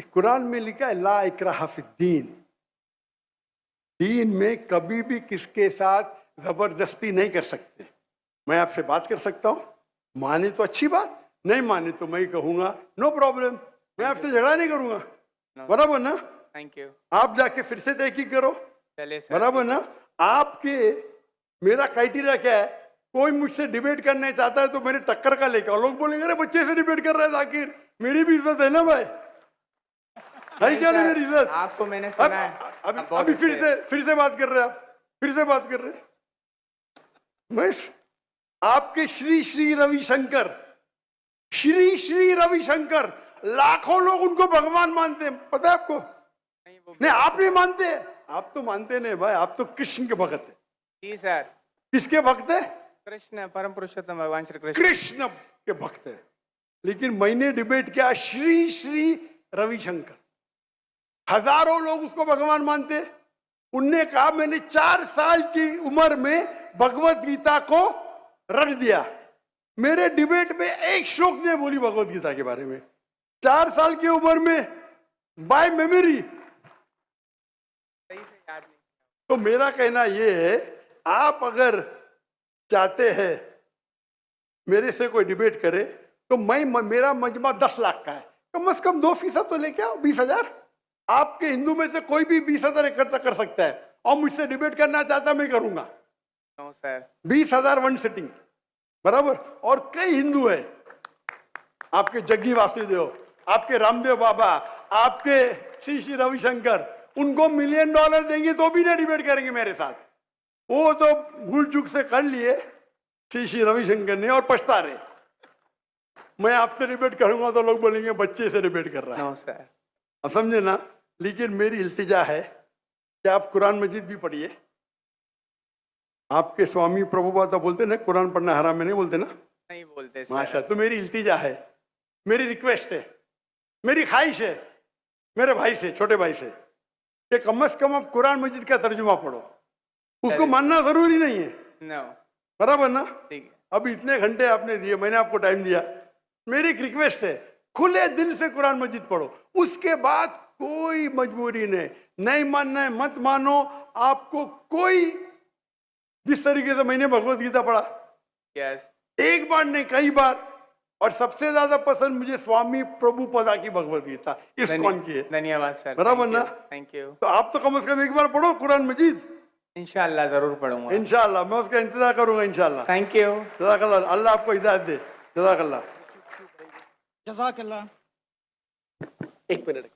कुरान में लिखा है ला इकराहा फिद्दीन। दीन में कभी भी किसके साथ जबरदस्ती नहीं कर सकते। मैं आपसे बात कर सकता हूँ, माने तो अच्छी बात, नहीं माने तो मैं कहूँगा नो प्रॉब्लम, मैं आपसे झगड़ा नहीं करूँगा, बराबर ना। Thank you. आप जाके फिर से तहकीक करो, चलिए सर। बराबर ना। आपके मेरा क्राइटेरिया क्या है, कोई मुझसे डिबेट करना चाहता है तो मेरे टक्कर का लेकर आओ। लोग बोलेंगे अरे बच्चे से डिबेट कर रहा है जाकिर, मेरी भी इज्जत है ना भाई, है क्या नहीं मेरी इज्जत। आपको मैंने सुना है। अभी फिर से बात कर रहे हैं आप, फिर से बात कर रहे हैं। मैं आपके श्री श्री रविशंकर, श्री श्री रविशंकर, लाखों लोग उनको भगवान मानते हैं, पता है आपको। नहीं आप नहीं मानते, आप तो मानते नहीं भाई, आप तो कृष्ण के भक्त है। जी सर। किसके भक्त है? कृष्ण, परम पुरुषोत्तम भगवान श्री कृष्ण। कृष्ण के भक्त है। लेकिन मैंने डिबेट किया श्री श्री रविशंकर, हजारों लोग उसको भगवान मानते। उनने कहा मैंने 4 साल की उम्र में भगवत गीता को रट दिया। मेरे डिबेट में एक श्लोक नहीं बोली भगवत गीता के बारे में, 4 साल की उम्र में बाय मेमोरी। सही से याद नहीं। तो मेरा कहना यह है, आप अगर चाहते हैं मेरे से कोई डिबेट करे तो मेरा मजमा 10 लाख का है, कम से कम 2% तो लेके आओ, 20,000। आपके हिंदू में से कोई भी 20,000 इकट्ठा कर सकता है और मुझसे डिबेट करना चाहता मैं करूंगा। No sir. 20,000 वन सिटिंग, बराबर। और कई हिंदू है, आपके जग्गी वासुदेव, आपके रामदेव बाबा, आपके श्री श्री रविशंकर, उनको $1 मिलियन देंगे तो भी नहीं डिबेट करेंगे मेरे साथ। वो तो भूल चूक से कर लिए श्री श्री रविशंकर ने और पछता रहे। मैं आपसे डिबेट करूंगा तो लोग बोलेंगे बच्चे से डिबेट कर रहा है। No sir. आप समझे ना। लेकिन मेरी इल्तिजा है कि आप कुरान मजीद भी पढ़िए। आपके स्वामी प्रभुपाद बोलते ना कुरान पढ़ना हराम है, नहीं बोलते ना? नहीं बोलते सर। माशा। तो मेरी इल्तिजा है, मेरी रिक्वेस्ट है, मेरी ख्वाहिश है मेरे भाई से, छोटे भाई से, कि कम से कम आप कुरान मजीद का तर्जुमा पढ़ो। उसको मानना जरूरी नहीं है, नो, बराबर ना। ठीक है। अब इतने घंटे आपने दिए, मैंने आपको टाइम दिया, मेरी एक रिक्वेस्ट है, खुले दिल से कुरान मजीद पढ़ो। उसके बाद कोई मजबूरी नहीं मानना है मत मानो। आपको कोई, जिस तरीके से मैंने भगवत गीता पढ़ा, यस, एक बार नहीं कई बार, और सबसे ज्यादा पसंद मुझे स्वामी प्रभुपदा की भगवत गीता, इस्कॉन की है। धन्यवाद सर। बराबर ना। Thank you. तो आप तो कम से कम एक बार पढ़ो कुरान मजीद। इंशाल्लाह जरूर पढ़ूंगा। इंशाल्लाह मैं उसका इंतजार करूंगा इंशाल्लाह। Thank you. जज़ाकल्लाह, अल्लाह आपको हिदायत दे। जज़ाकल्लाह। जज़ाकल्लाह। एक मिनट।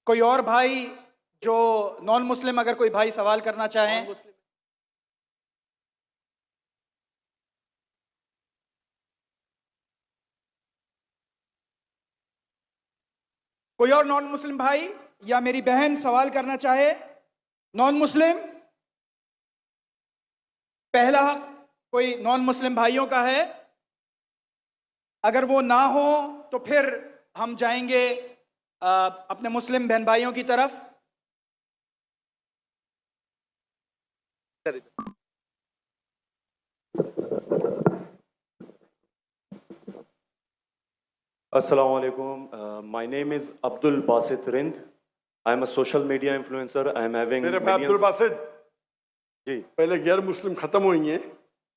कोई और भाई जो नॉन मुस्लिम, अगर कोई भाई सवाल करना चाहें? कोई और नॉन मुस्लिम भाई या मेरी बहन सवाल करना चाहे? नॉन मुस्लिम, पहला हक कोई नॉन मुस्लिम भाइयों का है। अगर वो ना हो तो फिर हम जाएंगे अपने मुस्लिम बहन भाइयों की तरफ। Assalamu alaikum. My name is Abdul Basit Rind. I am a social media influencer. I am having मेरे भाई अब्दुल बासित जी पहले गैर मुस्लिम खत्म हुई हैं,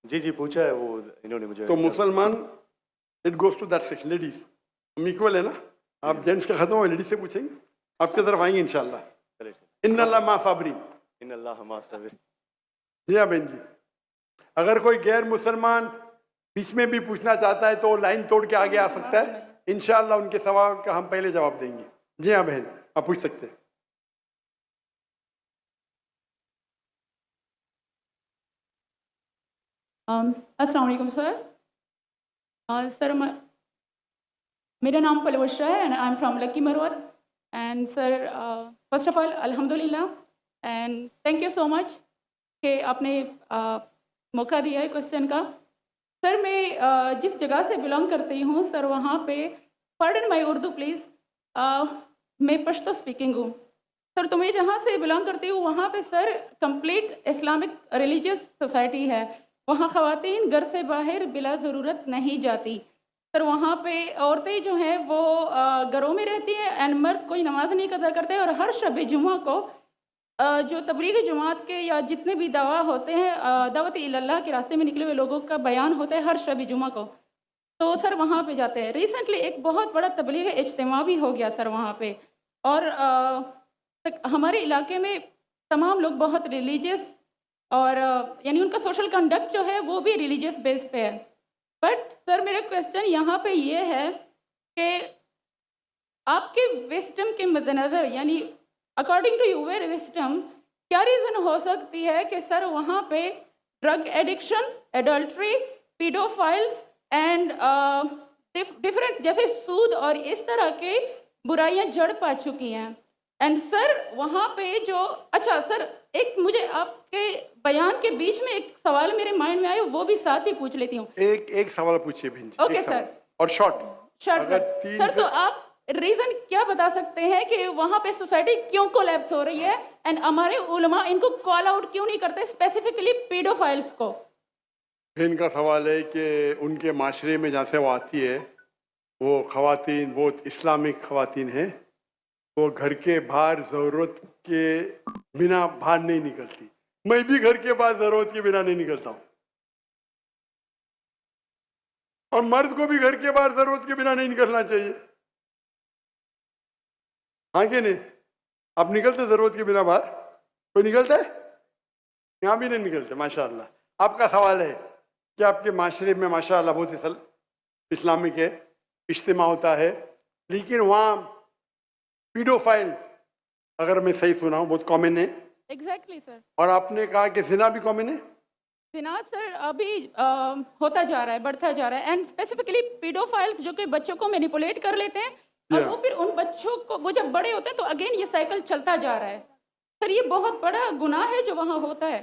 जी जी पूछा है वो इन्होंने मुझे। तो मुसलमान it goes to that section, ladies हम इक्वल है ना। आप जेंट्स का खत्म हो, लेडीज से पूछेंगे, आपकी तरफ आएंगे इंशाल्लाह। इन्नल्लाह मा साबरीन। इन्नल्लाह मा साबिर। जी हाँ बहन जी, अगर कोई गैर मुसलमान बीच में भी पूछना चाहता है तो लाइन तोड़ के आगे आ सकता है। इंशाल्लाह उनके सवाल का हम पहले जवाब देंगे। जी हाँ बहन, आप पूछ सकते हैं। अस्सलाम वालेकुम सर। सर मेरा नाम पलवशा है and I am from Lakki Marwat. And sir first of all अल्हम्दुलिल्लाह and thank you so much कि आपने मौका दिया है क्वेश्चन का। सर मैं जिस जगह से बिलोंग करती हूँ सर, वहाँ पे पार्डन माई उर्दू प्लीज़, मैं पश्तो स्पीकिंग हूँ सर। तो मैं जहाँ से बिलोंग करती हूँ वहाँ पे sir complete Islamic religious society है। वहाँ ख़वातीन घर से बाहर बिला ज़रूरत नहीं जाती सर। वहाँ पे औरतें जो हैं वो घरों में रहती हैं एंड मर्द कोई नमाज नहीं कज़ा करते। और हर शब जुमा को जो तबलीगी जमात के या जितने भी दवा होते हैं, दावत इल्लल्लाह के रास्ते में निकले हुए लोगों का बयान होता है हर शब जुमा को, तो सर वहाँ पे जाते हैं। रिसेंटली एक बहुत बड़ा तबलीगी इज्तिमा भी हो गया सर वहाँ पे। और हमारे इलाके में तमाम लोग बहुत रिलीजियस और यानी उनका सोशल कंडक्ट जो है वो भी रिलीजियस बेस पे है। बट सर मेरा क्वेश्चन यहाँ पे ये है कि आपके विस्डम के मद्देनज़र, यानी अकॉर्डिंग टू यूर विस्डम, क्या रीज़न हो सकती है कि सर वहाँ पे drug addiction, adultery, paedophiles and different जैसे सूद और इस तरह के बुराइयां जड़ पा चुकी हैं। एंड सर वहाँ पे जो, अच्छा सर एक मुझे आपके बयान के बीच में एक सवाल मेरे माइंड में आया, वो भी साथ ही पूछ लेती हूँ। एक सवाल पूछिए बहन जी। Okay sir. और शॉर्ट सर तो आप रीज़न क्या बता सकते हैं कि वहाँ पे सोसाइटी क्यों कोलैप्स हो रही है एंड हमारे उलमा इनको कॉल आउट क्यों नहीं करते, स्पेसिफिकली पीडोफाइल्स को? इनका सवाल है कि उनके माशरे में जहाँ से वो आती है वो ख़वातीन बहुत इस्लामिक ख़वातीन हैं, वो घर के बाहर ज़रूरत के बिना बाहर नहीं निकलती। मैं भी घर के बाहर ज़रूरत के बिना नहीं निकलता हूँ, और मर्द को भी घर के बाहर ज़रूरत के बिना नहीं निकलना चाहिए। हाँ कि नहीं? आप निकलते ज़रूरत के बिना बाहर? कोई निकलता है? यहाँ भी नहीं निकलते माशाअल्लाह। आपका सवाल है कि आपके माशरे में माशाअल्लाह बहुत इस्लामिक है, इज्तिमा होता है, लेकिन वहाँ पीडोफाइल, अगर मैं सही सुना हूँ, बहुत कॉमन है। Exactly sir. और आपने कहा कि जिना भी कॉमन है? जिना सर अभी होता जा रहा है, बढ़ता जा रहा है। एंड स्पेसिफिकली पीडोफाइल्स जो कि बच्चों को मैनिपुलेट कर लेते हैं और वो फिर उन बच्चों को, वो जब बड़े होते हैं तो अगेन ये साइकिल चलता जा रहा है सर। ये बहुत बड़ा गुनाह है जो वहाँ होता है।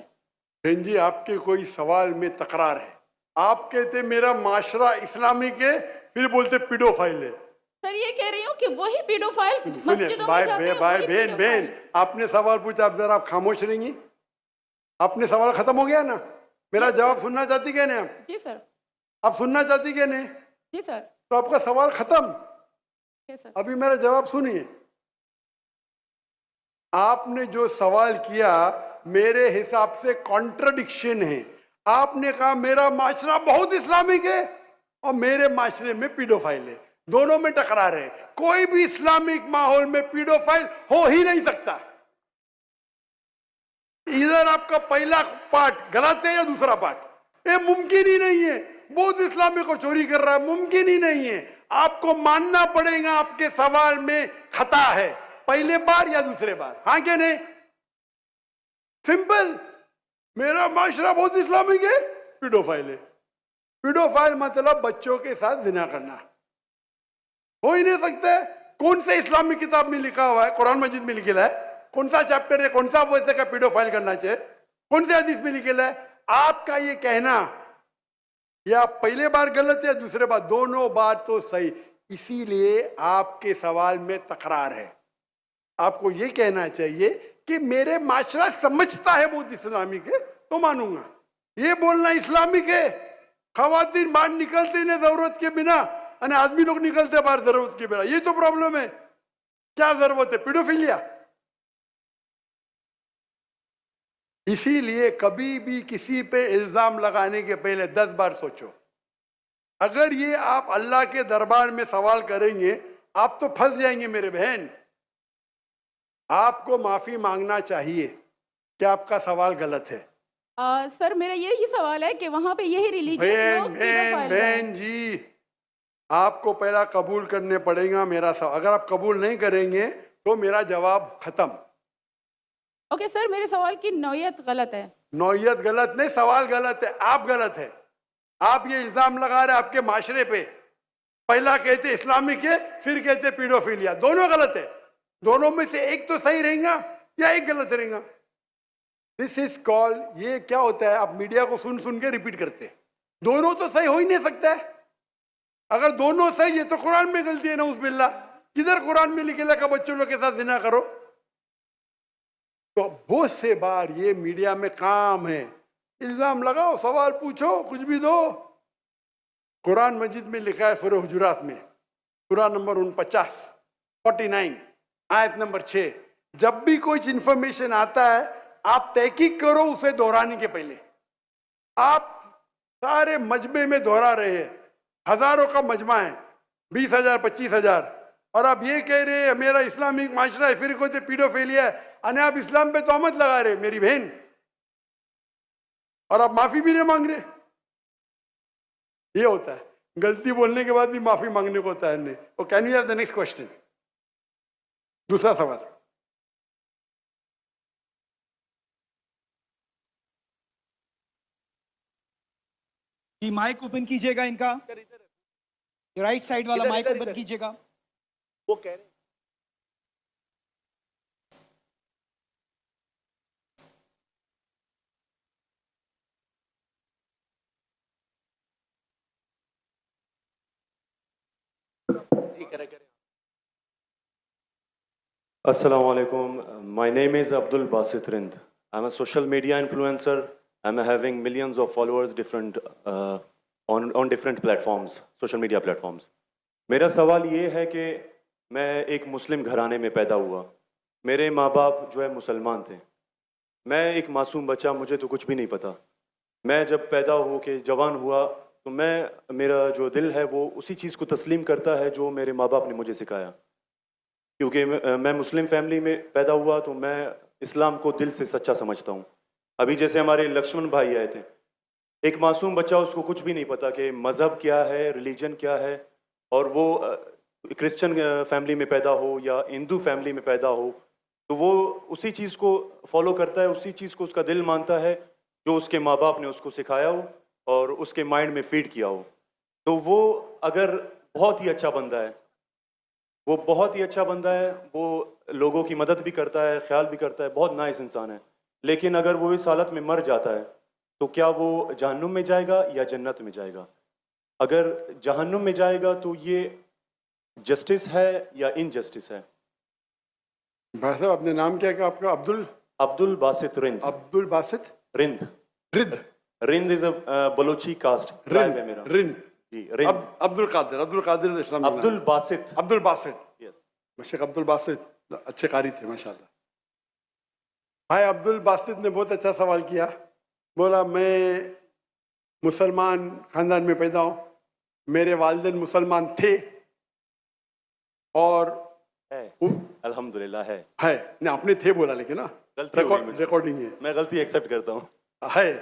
बहन जी आपके कोई सवाल में तकरार है। आप कहते मेरा माशरा इस्लामिक है, फिर बोलते पीडोफाइल है। सर ये कह रही हूँ कि वही पीडोफाइल्स सुनिए मस्जिदों में जाते हैं, भाई वही बहन pedophiles। आपने सवाल पूछा, आप जरा आप खामोश रहेंगी? आपने सवाल खत्म हो गया ना? मेरा जवाब सुनना चाहती क्या नहीं? आप जी सर। आप सुनना चाहती क्या नहीं? जी सर। तो आपका सवाल खत्म। सर अभी मेरा जवाब सुनिए। आपने जो सवाल किया मेरे हिसाब से कॉन्ट्रडिक्शन है। आपने कहा मेरा माशरा बहुत इस्लामिक है और मेरे माशरे में पीडोफाइल है, दोनों में टकरार है। कोई भी इस्लामिक माहौल में पीडोफाइल हो ही नहीं सकता। इधर आपका पहला पार्ट गलत है या दूसरा पार्ट, ये मुमकिन ही नहीं है। बहुत इस्लामिक और चोरी कर रहा है, मुमकिन ही नहीं है। आपको मानना पड़ेगा आपके सवाल में खता है, पहले बार या दूसरे बार। हाँ क्या नहीं? सिंपल। मेरा माशरा बहुत इस्लामिक है, पीडोफाइल है। पीडोफाइल मतलब बच्चों के साथ जिना करना, हो ही नहीं सकता है। कौन से इस्लामिक किताब में लिखा हुआ है? कुरान मजीद में लिखा है? कौन सा चैप्टर है, कौन सा वैसे का पीडोफाइल करना चाहिए? कौन से हदीस में लिखा है? आपका ये कहना या पहले बार गलत है, दूसरे बार, दोनों बार तो सही। इसीलिए आपके सवाल में तकरार है। आपको ये कहना चाहिए कि मेरे माशरा समझता है बहुत इस्लामिक है तो मानूंगा। ये बोलना इस्लामिक है, खवातीन बाहर निकलते नहीं जरूरत के बिना, और आदमी लोग निकलते बाहर जरूरत के बिना, ये तो प्रॉब्लम है। क्या जरूरत है? पीडोफिलिया। इसीलिए कभी भी किसी पे इल्जाम लगाने के पहले 10 बार सोचो। अगर ये आप अल्लाह के दरबार में सवाल करेंगे आप तो फंस जाएंगे मेरे बहन। आपको माफी मांगना चाहिए कि आपका सवाल गलत है। सर मेरा यही सवाल है कि वहाँ पे यही रिलीजियस लोग बहन जी आपको पहला कबूल करने पड़ेगा मेरा सवाल। अगर आप कबूल नहीं करेंगे तो मेरा जवाब खत्म। ओके सर, मेरे सवाल की नौयत गलत है। नौयत गलत नहीं, सवाल गलत है, आप गलत है। आप ये इल्जाम लगा रहे आपके माशरे पे। पहला कहते इस्लामिक है, फिर कहते पीडोफिलिया, दोनों गलत है। दोनों में से एक तो सही रहेगा या एक गलत रहेगा। दिस इज कॉल्ड, ये क्या होता है, आप मीडिया को सुन सुन के रिपीट करते हैं। दोनों तो सही हो ही नहीं सकता है। अगर दोनों सही है तो कुरान में गलती है ना, उस बिल्ला किधर कुरान में लिखेला का बच्चों लोग के साथ जिना करो। तो बहुत से बार ये मीडिया में काम है, इल्जाम लगाओ, सवाल पूछो, कुछ भी दो। कुरान मजीद में लिखा है सूरह हुजुरात में, सूरह नंबर 49 आयत नंबर 6, जब भी कोई इंफॉर्मेशन आता है आप तहकीक करो उसे दोहराने के पहले। आप सारे मजमे में दोहरा रहे हैं, हजारों का मजमा है, 20,000 25,000, और आप ये कह रहे हैं मेरा इस्लामिक माशरा है, फिर कोई पीडोफिलिया है, अने आप इस्लाम पे तोहमत लगा रहे मेरी बहन, और आप माफी भी नहीं मांग रहे। ये होता है, गलती बोलने के बाद भी माफी मांगने को होता है नहीं। तो can you have the next question, दूसरा सवाल। कि माइक ओपन कीजिएगा इनका, राइट साइड वाला माइक ओपन कीजिएगा। वो कह रहे हैं जी, करे करे। Assalamu alaikum. My name is Abdul Basit Rind. I'm a social media influencer. I'm having millions of followers on different platforms, social media platforms. मेरा सवाल ये है कि मैं एक मुस्लिम घराने में पैदा हुआ। मेरे माँ बाप जो है मुसलमान थे। मैं एक मासूम बच्चा, मुझे तो कुछ भी नहीं पता। मैं जब पैदा हो के जवान हुआ तो मेरा जो दिल है वो उसी चीज़ को तस्लीम करता है जो मेरे माँ बाप ने मुझे सिखाया। क्योंकि मैं मुस्लिम फैमिली में पैदा हुआ तो मैं इस्लाम को दिल से सच्चा समझता हूँ। अभी जैसे हमारे लक्ष्मण भाई आए थे, एक मासूम बच्चा, उसको कुछ भी नहीं पता कि मज़हब क्या है, रिलीजन क्या है, और वो क्रिश्चियन फैमिली में पैदा हो या हिंदू फैमिली में पैदा हो तो वो उसी चीज़ को फॉलो करता है, उसी चीज़ को उसका दिल मानता है जो उसके माँ बाप ने उसको सिखाया हो और उसके माइंड में फीड किया हो। तो वो अगर बहुत ही अच्छा बंदा है, वो बहुत ही अच्छा बंदा है, वो लोगों की मदद भी करता है, ख्याल भी करता है, बहुत नाइस इंसान है, लेकिन अगर वो इस हालत में मर जाता है तो क्या वो जहन्नुम में जाएगा या जन्नत में जाएगा? अगर जहन्नुम में जाएगा तो ये जस्टिस है या इनजस्टिस है? भाई साहब अपने नाम क्या है आपका? Abdul Basit Rind. Abdul Basit Rind. Rind is a Balochi caste tribe है मेरा। रिंद जी, रिंद। अब्दुल कादिर इस्लाम। अब्दुल बासित। यस, शेख अब्दुल बासित अच्छे कारी थे माशाल्लाह। भाई अब्दुल बासित ने बहुत अच्छा सवाल किया। बोला मैं मुसलमान खानदान में पैदा हूँ, मेरे वालिदैन मुसलमान थे और है, अल्हम्दुलिल्लाह है नहीं आपने थे बोला, लेकिन ना रिकॉर्डिंग है, मैं गलती एक्सेप्ट करता हूँ। है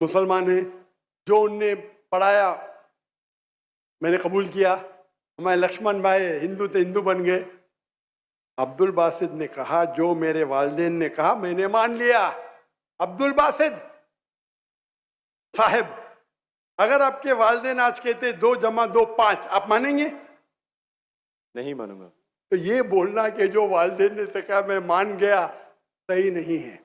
मुसलमान है, जो उनने पढ़ाया मैंने कबूल किया। हमारे लक्ष्मण भाई हिंदू थे, हिंदू बन गए। अब्दुल बासित ने कहा जो मेरे वालिदैन ने कहा मैंने मान लिया। अब्दुल बासित साहब, अगर आपके वालिदैन आज कहते 2 + 2 = 5, आप मानेंगे? नहीं मानूंगा। तो ये बोलना कि जो वालिदैन ने तो कहा मैं मान गया, सही नहीं है।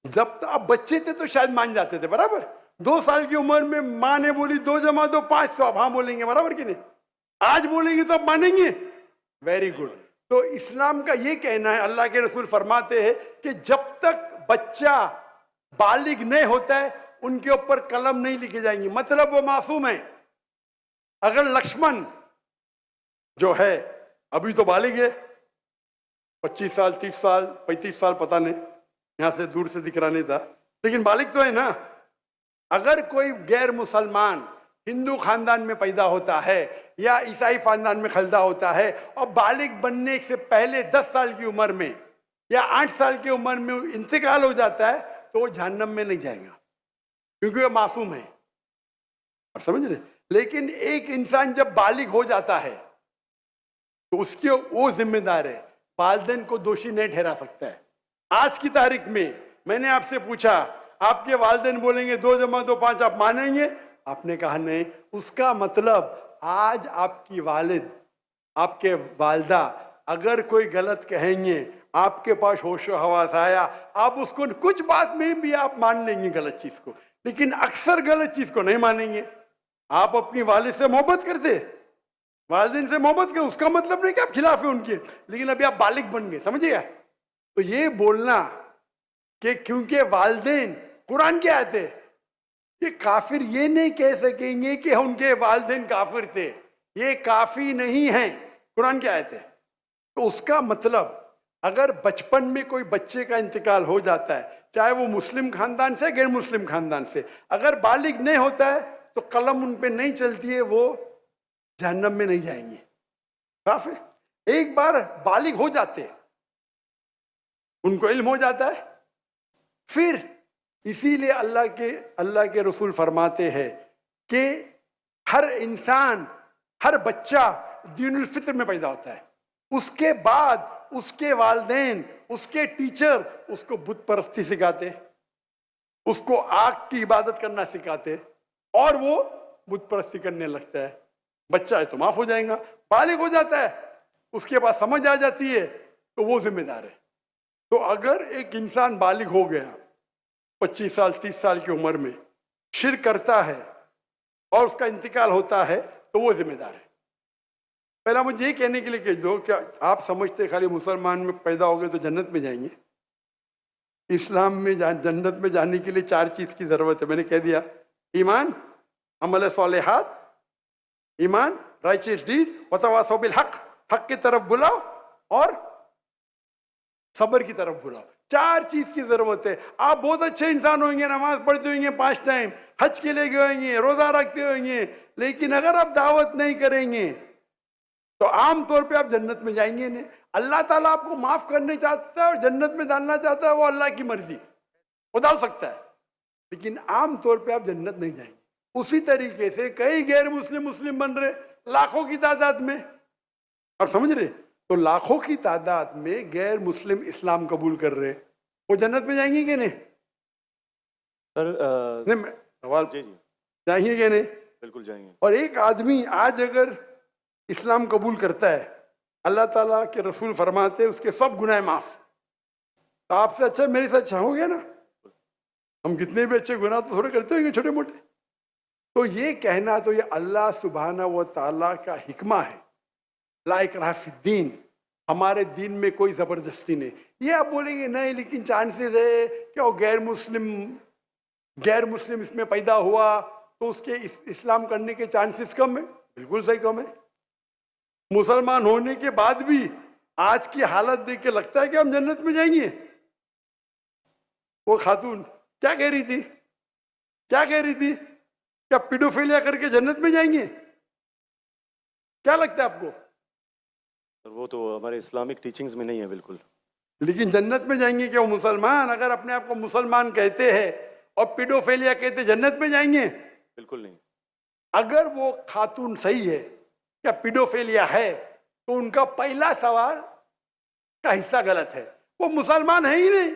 जब तो आप बच्चे थे तो शायद मान जाते थे, बराबर। 2 साल की उम्र में माँ ने बोली 2 + 2 = 5, तो आप हाँ बोलेंगे, बराबर कि नहीं? आज बोलेंगे तो आप मानेंगे। Very good. तो इस्लाम का ये कहना है, अल्लाह के रसूल फरमाते हैं कि जब तक बच्चा बालिग नहीं होता है उनके ऊपर कलम नहीं लिखे जाएंगी, मतलब वो मासूम है। अगर लक्ष्मण जो है अभी तो बालिग है, 25 साल 30 साल 35 साल पता नहीं, यहां से दूर से दिख रहा नहीं था, लेकिन बालिग तो है ना। अगर कोई गैर मुसलमान हिंदू खानदान में पैदा होता है या ईसाई खानदान में खलदा होता है और बालिग बनने से पहले 10 साल की उम्र में या 8 साल की उम्र में इंतकाल हो जाता है तो वो जहन्नम में नहीं जाएगा, क्योंकि वो मासूम है। और समझ रहे? लेकिन एक इंसान जब बालिग हो जाता है तो उसके वो जिम्मेदार है, वालिदैन को दोषी नहीं ठहरा सकता है। आज की तारीख में मैंने आपसे पूछा, आपके वालिदैन बोलेंगे 2 + 2 = 5, आप मानेंगे? आपने कहा नहीं। उसका मतलब आज आपकी वालिद, आपके वालदा अगर कोई गलत कहेंगे, आपके पास होश हवास आया, आप उसको कुछ बात में भी आप मान लेंगे गलत चीज को, लेकिन अक्सर गलत चीज को नहीं मानेंगे। आप अपनी वालिद से मोहब्बत करते, वालिदैन से मोहब्बत कर, उसका मतलब नहीं कि आप खिलाफ है उनके, लेकिन अभी आप बालिग बन गए, समझिए। तो ये बोलना कि क्योंकि वालिदैन, कुरान क्या आते, ये काफिर ये नहीं कह सकेंगे कि उनके वालिदैन काफिर थे, ये काफी नहीं है, कुरान क्या आते। तो उसका मतलब अगर बचपन में कोई बच्चे का इंतकाल हो जाता है, चाहे वो मुस्लिम खानदान से गैर मुस्लिम खानदान से, अगर बालिग नहीं होता है तो कलम उन पे नहीं चलती है, वो जहन्नम में नहीं जाएंगे। साफ है। एक बार बालिग हो जाते हैं, उनको इल्म हो जाता है, फिर इसीलिए अल्लाह के रसूल फरमाते हैं कि हर इंसान, हर बच्चा दीनुल फित्र में पैदा होता है, उसके बाद उसके वालिदैन, उसके टीचर उसको बुत परस्ती सिखाते, उसको आग की इबादत करना सिखाते, और वो बुत परस्ती करने लगता है। बच्चा है तो माफ हो जाएगा, बालिग हो जाता है, उसके पास समझ आ जाती है, तो वो जिम्मेदार है। तो अगर एक इंसान बालिग हो गया 25 साल 30 साल की उम्र में, शिर्क करता है और उसका इंतकाल होता है, तो वो जिम्मेदार है। पहला मुझे ये कहने के लिए कह दो, क्या आप समझते खाली मुसलमान में पैदा हो गए तो जन्नत में जाएंगे? इस्लाम में जन्नत में जाने के लिए 4 चीज की जरूरत है, मैंने कह दिया। ईमान, अमल सालिहात, ईमान, राइचियस डीड, वतवासौ बिल हक, हक की तरफ बुलाओ और सब्र की तरफ बुलाओ। 4 चीज की जरूरत है। आप बहुत अच्छे इंसान होंगे, नमाज पढ़ते होंगे 5 टाइम, हज के लिए गए होंगे, रोजा रखते होंगे, लेकिन अगर आप दावत नहीं करेंगे तो आमतौर पे आप जन्नत में जाएंगे नहीं। अल्लाह ताला आपको माफ करने चाहता है और जन्नत में डालना चाहता है, वो अल्लाह की मर्जी, वो डाल सकता है, लेकिन आमतौर पे आप जन्नत नहीं जाएंगे। उसी तरीके से कई गैर मुस्लिम बन रहे लाखों की तादाद में, आप समझ रहे? तो लाखों की तादाद में गैर मुस्लिम इस्लाम कबूल कर रहे, वो जन्नत में जाएंगे कि नहीं? सर नहीं, सवाल जी जाएंगे कि नहीं? बिल्कुल जाएंगे। और एक आदमी आज अगर इस्लाम कबूल करता है, अल्लाह ताला के रसूल फरमाते हैं उसके सब गुनाह माफ। तो आपसे अच्छा मेरे से अच्छा हो गया ना। हम कितने भी अच्छे गुनाह तो थोड़े करते होंगे छोटे मोटे। तो ये कहना, तो ये अल्लाह सुब्हाना व ताला का हिकमा है, ला इकराह फिद्दीन, हमारे दीन में कोई जबरदस्ती नहीं। ये आप बोलेंगे नहीं लेकिन चांसेस है कि वो गैर मुस्लिम इसमें पैदा हुआ तो उसके इस्लाम करने के चांसेस कम है। बिल्कुल सही कम है। मुसलमान होने के बाद भी आज की हालत देख के लगता है कि हम जन्नत में जाएंगे। वो खातून क्या कह रही थी, क्या पीडोफिलिया करके जन्नत में जाएंगे? क्या लगता है आपको? वो तो हमारे इस्लामिक टीचिंग्स में नहीं है बिल्कुल। लेकिन जन्नत में जाएंगे क्या वो मुसलमान? अगर अपने आप को मुसलमान कहते हैं और पीडोफिलिया कहते, जन्नत में जाएंगे? बिल्कुल नहीं। अगर वो खातून सही है, क्या पीडोफिलिया है, तो उनका पहला सवाल का हिस्सा गलत है। वो मुसलमान है ही नहीं।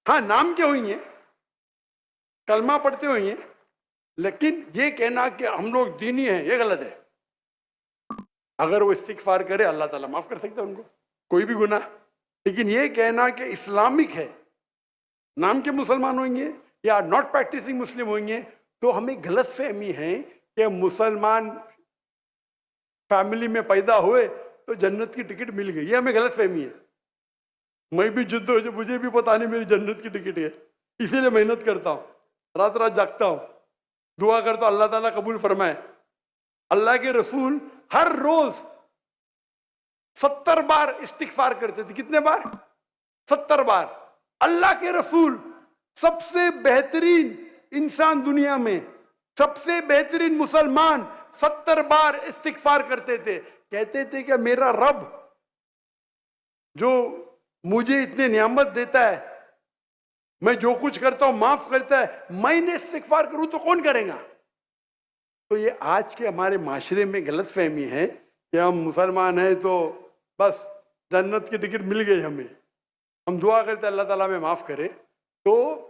हाँ, नाम के होंगे, कलमा पढ़ते होंगे, लेकिन ये कहना कि हम लोग दीनी हैं, ये गलत है। अगर वो इस्तिगफार करे अल्लाह ताला माफ कर सकता है उनको, कोई भी गुनाह। लेकिन ये कहना कि इस्लामिक है, नाम के मुसलमान होंगे या नॉट प्रैक्टिसिंग मुस्लिम होंगे, तो हमें गलत फहमी है कि मुसलमान फैमिली में पैदा हुए तो जन्नत की टिकट मिल गई। ये हमें गलत फहमी है। मैं भी जिद्द हो जो मुझे भी पता नहीं मेरी जन्नत की टिकट है, इसीलिए मेहनत करता हूँ, रात रात जागता हूँ, दुआ करता हूँ अल्लाह ताला कबूल फरमाए। अल्लाह के रसूल हर रोज 70 बार इस्तिगफार करते थे। कितने बार? 70 बार। अल्लाह के रसूल सबसे बेहतरीन इंसान दुनिया में, सबसे बेहतरीन मुसलमान 70 बार इस्तिगफार करते थे। कहते थे कि मेरा रब जो मुझे इतने नियामत देता है, मैं जो कुछ करता हूं माफ करता है, मैंने इस्तिगफार करूं तो कौन करेगा? तो ये आज के हमारे माशरे में गलत फहमी है कि हम मुसलमान हैं तो बस जन्नत की टिकट मिल गई हमें, हम दुआ करते अल्लाह ताला में माफ करे। तो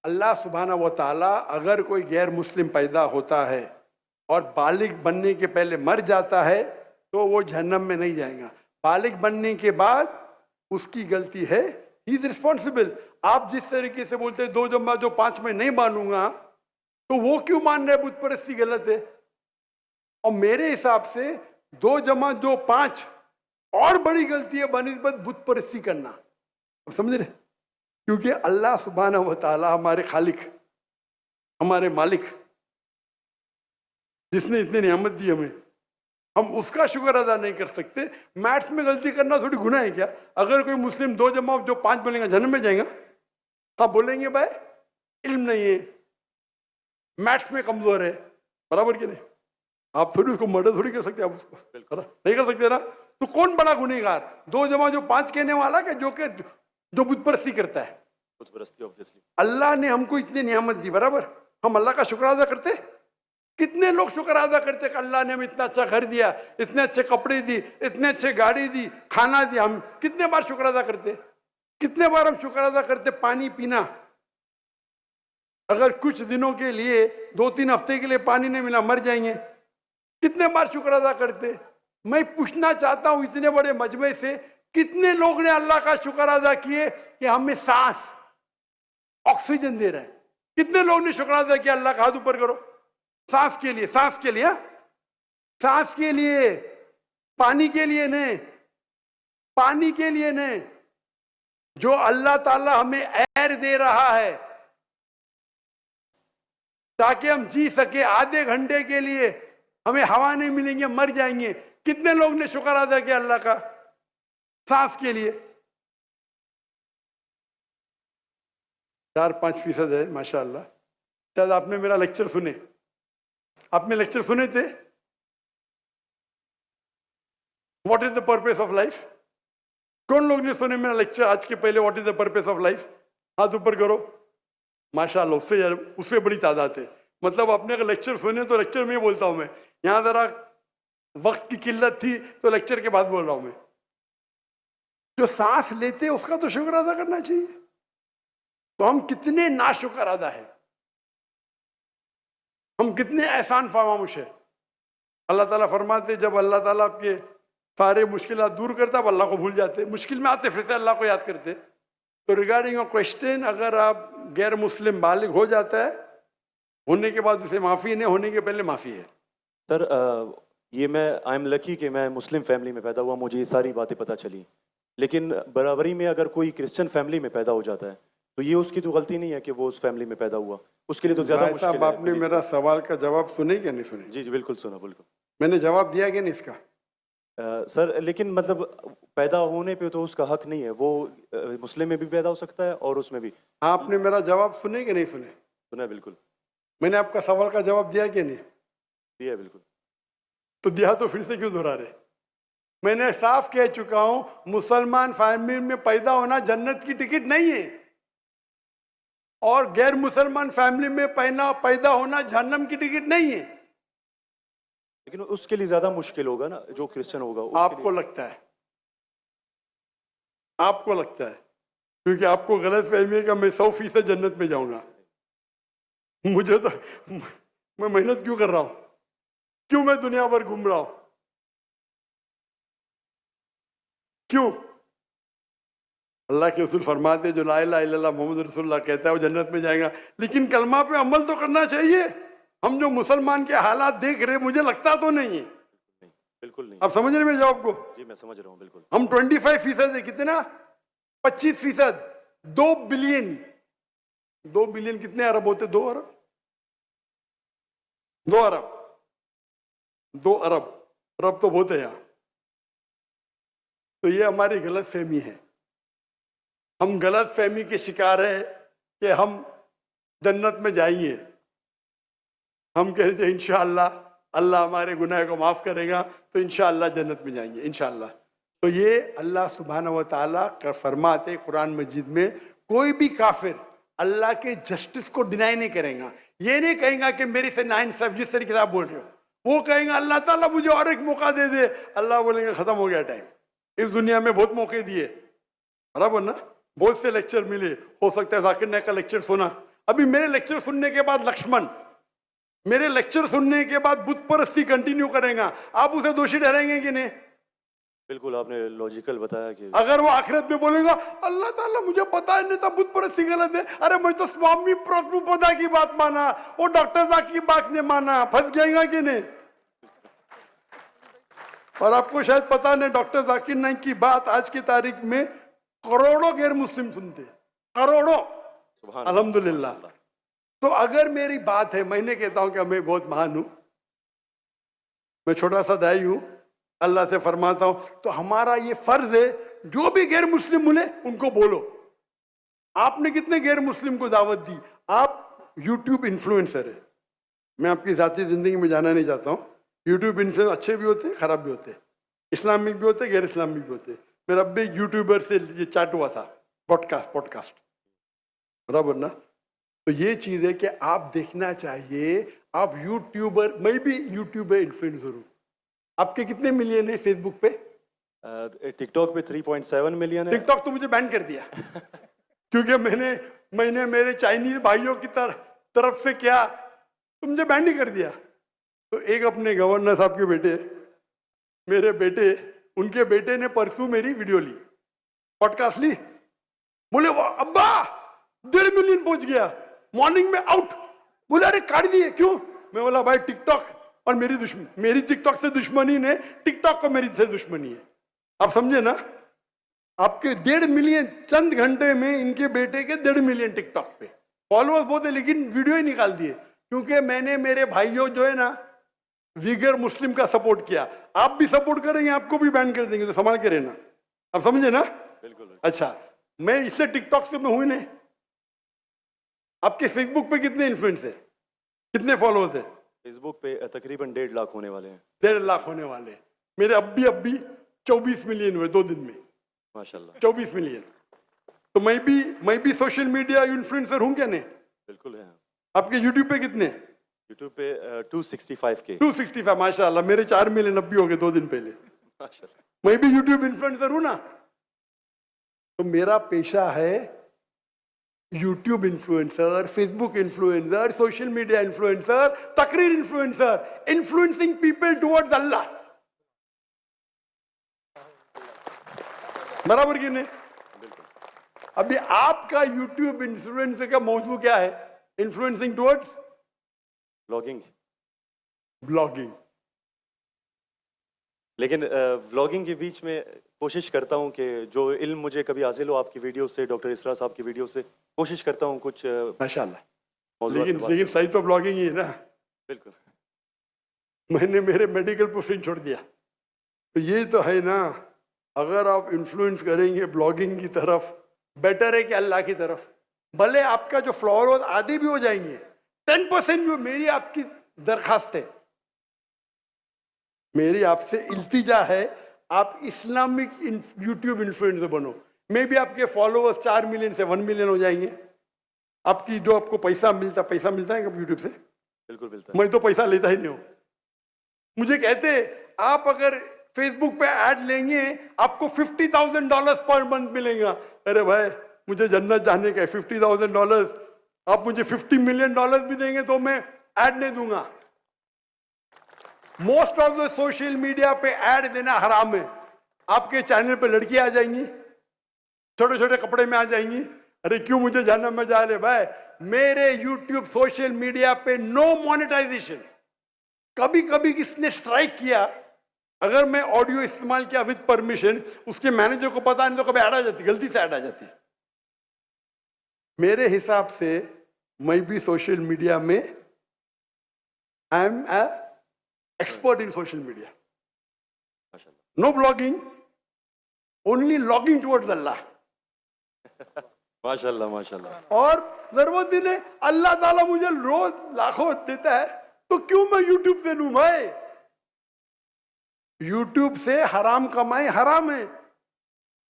अल्लाह सुब्हाना व ताला अगर कोई गैर मुस्लिम पैदा होता है और बालिग बनने के पहले मर जाता है, तो वो जहन्नम में नहीं जाएगा। बालिग बनने के बाद उसकी गलती है, ही इज रिस्पॉन्सिबल। आप जिस तरीके से बोलते हैं 2 जमा जो 5 में नहीं मानूंगा, तो वो क्यों मान रहे बुत परस्ती गलत है? और मेरे हिसाब से 2 जमा जो 5 और बड़ी गलती है बनिस्बत बुत परस्ती करना। आप समझ रहे? क्योंकि अल्लाह सुब्हानहू व तआला हमारे खालिक, हमारे मालिक, जिसने इतनी नियामत दी हमें, हम उसका शुक्र अदा नहीं कर सकते। मैथ्स में गलती करना थोड़ी गुनाह है क्या? अगर कोई मुस्लिम 2 जमा जो 5 बोलेगा जन्नत में जाएगा? हाँ बोलेंगे भाई इल्म नहीं है, मैथ्स में कमजोर है, बराबर के नहीं? आप थोड़ी उसको मर्डर थोड़ी कर सकते, आप उसको नहीं कर सकते ना। तो कौन बड़ा गुनहगार, 2 जमा जो 5 कहने वाला के जो बुत परस्ती करता है? बुत परस्ती ऑब्वियसली। अल्लाह ने हमको इतनी नियामत दी, बराबर, हम अल्लाह का शुक्र अदा करते? कितने लोग शुक्र अदा करते कि अल्लाह ने हमें इतना अच्छा घर दिया, इतने अच्छे कपड़े दी, इतने अच्छे गाड़ी दी, खाना दिया? हम कितने बार शुक्र अदा करते? कितने बार हम शुक्र अदा करते? पानी पीना, अगर कुछ दिनों के लिए 2-3 हफ्ते के लिए पानी नहीं मिला मर जाएंगे, कितने बार शुक्र अदा करते? मैं पूछना चाहता हूं इतने बड़े मजमे से कितने लोग ने अल्लाह का शुक्र अदा किए कि हमें सांस, ऑक्सीजन दे रहे हैं? कितने लोग ने शुक्र अदा किया? अल्लाह का हाथ ऊपर करो। सांस के लिए, सांस के लिए, सांस के लिए, पानी के लिए नहीं, पानी के लिए नहीं। जो अल्लाह ताला हमें एयर दे रहा है ताकि हम जी सके, आधे घंटे के लिए हमें हवा नहीं मिलेंगे मर जाएंगे, कितने लोग ने शुक्र अदा किया अल्लाह का सांस के लिए? 4-5% है माशाअल्लाह। शायद आपने मेरा लेक्चर सुने, आपने लेक्चर सुने थे what is the purpose of life? कौन लोग ने सुने मेरा लेक्चर आज के पहले? What is the purpose of life? हाथ ऊपर करो। माशाअल्लाह, उससे बड़ी तादाद है। मतलब आपने अगर लेक्चर सुने तो लेक्चर में बोलता हूं मैं, यहां जरा वक्त की किल्लत थी तो लेक्चर के बाद बोल रहा हूं मैं। जो सांस लेते उसका तो शुक्र अदा करना चाहिए। तो हम कितने नाशुक्र अदा है, हम कितने एहसान फरामोश है। अल्लाह ताला फरमाते जब अल्लाह ताला आपके सारे मुश्किलात दूर करता, अब अल्लाह को भूल जाते, मुश्किल में आते फिरते अल्लाह को याद करते। तो रिगार्डिंग अ क्वेश्चन, अगर आप गैर मुस्लिम बालिग हो जाता है, होने के बाद उसे माफ़ी नहीं, होने के पहले माफ़ी है। सर ये मैं आई एम लकी कि मैं मुस्लिम फैमिली में पैदा हुआ, मुझे ये सारी बातें पता चली। लेकिन बराबरी में अगर कोई क्रिश्चियन फैमिली में पैदा हो जाता है तो ये उसकी तो गलती नहीं है कि वो उस फैमिली में पैदा हुआ, उसके लिए तो ज्यादा मुश्किल है। आपने मेरा सवाल का जवाब सुने क्या नहीं सुने? जी जी बिल्कुल सुना, बिल्कुल मैंने जवाब दिया कि नहीं इसका? सर लेकिन मतलब पैदा होने पे तो उसका हक नहीं है, वो मुस्लिम में भी पैदा हो सकता है और उसमें भी। आपने मेरा जवाब सुने कि नहीं सुने? सुना है बिल्कुल। मैंने आपका सवाल का जवाब दिया कि नहीं? दिया है बिल्कुल। तो दिया तो फिर से क्यों दोहरा रहे? मैंने साफ कह चुका हूं, मुसलमान फैमिली में पैदा होना जन्नत की टिकट नहीं है, और गैर मुसलमान फैमिली में पैदा होना जहन्नम की टिकट नहीं है। लेकिन उसके लिए ज्यादा मुश्किल होगा ना जो क्रिश्चियन होगा। आपको लगता है, आपको लगता है, क्योंकि आपको गलत फहमी है कि मैं 100% जन्नत में जाऊंगा। मुझे तो, मैं मेहनत क्यों कर रहा हूं, क्यों मैं दुनिया भर घूम रहा हूं, क्यों? अल्लाह के रसूल फरमाते जो ला इलाहा इल्लल्लाह मोहम्मद रसूलुल्लाह कहता है वो जन्नत में जाएगा। लेकिन कलमा पे अमल तो करना चाहिए। हम जो मुसलमान के हालात देख रहे, मुझे लगता तो नहीं है। बिल्कुल नहीं। आप समझ रहे मेरे जवाब को? जी मैं समझ रहा हूँ बिल्कुल। हम 25% है, कितना? 25%। 2 बिलियन, 2 बिलियन कितने अरब होते? 2 अरब, 2 अरब, 2 अरब, अरब तो बहुत है यहाँ। तो ये हमारी गलत फहमी है, हम गलत फहमी के शिकार है कि हम जन्नत में जाएंगे। हम कह रहे थे इंशाअल्लाह अल्लाह हमारे गुनाह को माफ करेगा तो इंशाअल्लाह जन्नत में जाएंगे इंशाअल्लाह। तो ये अल्लाह सुब्हानहू व तआला का फरमाते कुरान मजीद में, कोई भी काफिर अल्लाह के जस्टिस को डिनाई नहीं करेगा। ये नहीं कहेगा कि मेरी से नाइंसाफ, जिस तरीके से आप बोल रहे हो, वो कहेगा अल्लाह ताला मुझे और एक मौका दे दे। अल्लाह बोलेंगे खत्म हो गया टाइम, इस दुनिया में बहुत मौके दिए, बराबर ना? बहुत से लेक्चर मिले, हो सकता है जाकिर नायक का लेक्चर सुना। अभी मेरे लेक्चर सुनने के बाद लक्ष्मण, मेरे लेक्चर सुनने के बाद बुत परस्ती कंटिन्यू करेगा, आप उसे दोषी ठहराएंगे कि नहीं? बिल्कुल, आपने लॉजिकल बताया कि अगर वो आखिरत में बोलेगा अल्लाह ताला मुझे पता ही नहीं था बुत परस्ती गलत है, अरे मैं तो स्वामी प्रभुपदा की बात माना, वो डॉक्टर साहब की बात नहीं माना, फंस जाएगा कि नहीं? और आपको शायद पता नहीं, डॉक्टर जाकिर नाइक की बात आज की तारीख में करोड़ों गैर मुस्लिम सुनते हैं, करोड़ों, सुभान अल्हम्दुलिल्लाह। तो अगर मेरी बात है, मैंने कहता हूं कि मैं बहुत महान हूं, मैं छोटा सा दाई हूं, अल्लाह से फरमाता हूं, तो हमारा ये फर्ज है जो भी गैर मुस्लिम मिले उनको बोलो। आपने कितने गैर मुस्लिम को दावत दी? आप यूट्यूब इन्फ्लुएंसर है, मैं आपकी जाती जिंदगी में जाना नहीं चाहता हूँ। यूट्यूब इन्फ्लुएंसर अच्छे भी होते हैं, खराब भी होते हैं, इस्लामिक भी होते हैं, गैर इस्लामिक भी होते हैं। मेरा अब भी यूट्यूबर से ये चैट हुआ था, पॉडकास्ट बराबर ना? तो ये चीज़ है कि आप देखना चाहिए, आप यूट्यूबर, मैं भी यूट्यूबर इन्फ्लुएंसर हूँ। आपके कितने मिलियन है फेसबुक पे? टिकटॉक पे 3.7 मिलियन है। टिकटॉक तो मुझे बैन कर दिया क्योंकि मैंने मेरे चाइनीज भाइयों की तरफ से किया, तो मुझे बैन नहीं कर दिया। तो एक अपने गवर्नर साहब के बेटे, मेरे बेटे, उनके बेटे ने परसों मेरी वीडियो ली, पॉडकास्ट ली, बोले वाह अब्बा 1.5 मिलियन पहुंच गया, मॉर्निंग में आउट। बोले अरे काट दिए क्यों? मैं बोला भाई टिकटॉक और मेरी टिकटॉक से दुश्मनी ने टिकटॉक को मेरी से दुश्मनी है। आप समझे ना? आपके 1.5 मिलियन चंद घंटे में, इनके बेटे के 1.5 मिलियन टिकटॉक पे फॉलोअर्स बहुत है, लेकिन वीडियो ही निकाल दिए क्योंकि मैंने मेरे भाइयों जो है ना विगर मुस्लिम का सपोर्ट किया। आप भी सपोर्ट करेंगे, आपको भी बैन कर देंगे, तो संभाल के रहना। आप समझे ना? बिल्कुल। अच्छा, मैं इससे टिकटॉक से मैं हुई नहीं। आपके फेसबुक पे कितने इन्फ्लुएंस है, कितने फॉलोअर्स है? फेसबुक पे तकरीबन 1.5 लाख होने वाले हैं। 1.5 लाख होने वाले। मेरे अब भी 24 मिलियन हुए 2 दिन में, माशाल्लाह। 24 मिलियन। तो मैं भी सोशल मीडिया इन्फ्लुएंसर हूं क्या नहीं? बिल्कुल है। आपके यूट्यूब पे कितने? यूट्यूब पे 265 के। 265, माशाल्लाह। मेरे 4 मिलियन अब भी हो गए 2 दिन पहले। माशाल्लाह। मैं भी यूट्यूब इन्फ्लुएंसर हूं ना। तो मेरा पेशा है YouTube influencer, Facebook influencer, social media influencer, तकरीर इन्फ्लुएंसर, इन्फ्लुएंसिंग पीपल टुवर्ड्स अल्लाह। बराबर कि नहीं? अभी आपका यूट्यूब इन्फ्लुएंसर का मौजू क्या है? Influencing towards blogging. लेकिन व्लॉगिंग के बीच में कोशिश करता हूं कि जो इल्म मुझे कभी हासिल हो आपकी वीडियो से, डॉक्टर इसरा साहब की वीडियो से, कोशिश करता हूं कुछ माशाल्लाह। लेकिन सही तो ब्लॉगिंग ही है ना। बिल्कुल। मैंने मेरे मेडिकल प्रोफेशन छोड़ दिया, तो ये तो है ना। अगर आप इन्फ्लुएंस करेंगे ब्लॉगिंग की तरफ, बेटर है कि अल्लाह की तरफ। भले आपका जो फॉलोअर्स आधे भी हो जाएंगे, 10% जो मेरी आपकी दरखास्त है, मेरी आपसे इल्तिजा है, आप इस्लामिक यूट्यूब इन्फ्लुएंसर बनो। मे भी आपके फॉलोअर्स 4 मिलियन से 1 मिलियन हो जाएंगे। आपकी जो आपको पैसा मिलता है कब यूट्यूब से? बिल्कुल मिलता है। मैं तो पैसा लेता ही नहीं हूं। मुझे कहते आप अगर फेसबुक पे ऐड लेंगे आपको $50,000 पर मंथ मिलेगा। अरे भाई मुझे जन्नत जाने का है, $50,000 आप मुझे $50 मिलियन भी देंगे तो मैं ऐड नहीं दूंगा। Most of the social media पे ऐड देना हराम है। आपके चैनल पे लड़कियां आ जाएंगी, छोटे छोटे कपड़े में आ जाएंगी। अरे क्यों मुझे जानना में जा रहे भाई? मेरे यूट्यूब सोशल मीडिया पे नो मोनेटाइजेशन। कभी कभी किसने स्ट्राइक किया, अगर मैं ऑडियो इस्तेमाल किया विद परमिशन, उसके मैनेजर को पता नहीं तो कभी ऐड आ जाती, गलती से ऐड आ जाती। मेरे हिसाब से मैं भी सोशल मीडिया में I am expert in social media. No blogging, only logging towards Allah. माशाल्लाह माशाल्लाह। और जरूरत ही नहीं, अल्लाह ताला मुझे रोज लाखों देता है, तो क्यों मैं यूट्यूब से लूं भाई? यूट्यूब से हराम कमाई हराम है।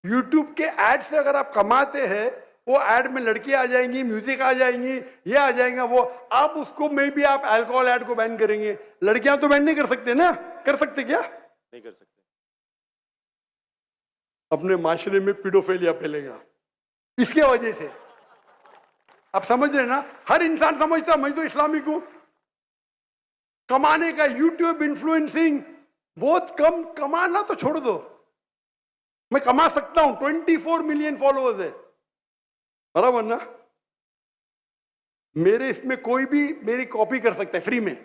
यूट्यूब के ऐड से अगर आप कमाते हैं, वो ऐड में लड़कियां आ जाएंगी, म्यूजिक आ जाएंगी, ये आ जाएगा वो, आप उसको में भी आप अल्कोहल ऐड को बैन करेंगे। लड़कियां तो बैन नहीं कर सकते ना? कर सकते क्या? नहीं कर सकते। अपने माशरे में पीडोफिलिया फैलेगा इसके वजह से। आप समझ रहे ना? हर इंसान समझता मैं तो इस्लामिक हूं, कमाने का, यूट्यूब इन्फ्लुएंसिंग बहुत कम, कमाना तो छोड़ दो, मैं कमा सकता हूं, 24 मिलियन फॉलोअर्स है, बराबर ना। मेरे इसमें कोई भी मेरी कॉपी कर सकता है फ्री में।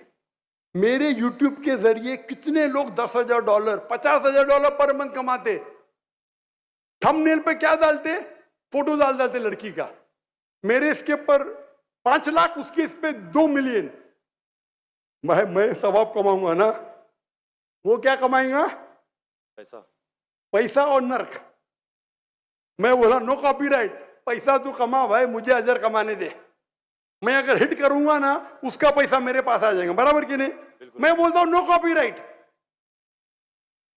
मेरे यूट्यूब के जरिए कितने लोग $10,000 $50,000 पर मंथ कमाते। थंबनेल पे क्या डालते, फोटो डाल डालते लड़की का, मेरे इसके ऊपर 5 लाख, उसके इस पे 2 मिलियन। मैं सवाब कमाऊंगा ना, वो क्या कमाएगा, पैसा, पैसा और नर्क। मैं बोला नो कॉपीराइट, पैसा तू कमा भाई, मुझे अजर कमाने दे। मैं अगर हिट करूंगा ना, उसका पैसा मेरे पास आ जाएगा, बराबर कि नहीं। मैं बोलता हूं नो कॉपीराइट।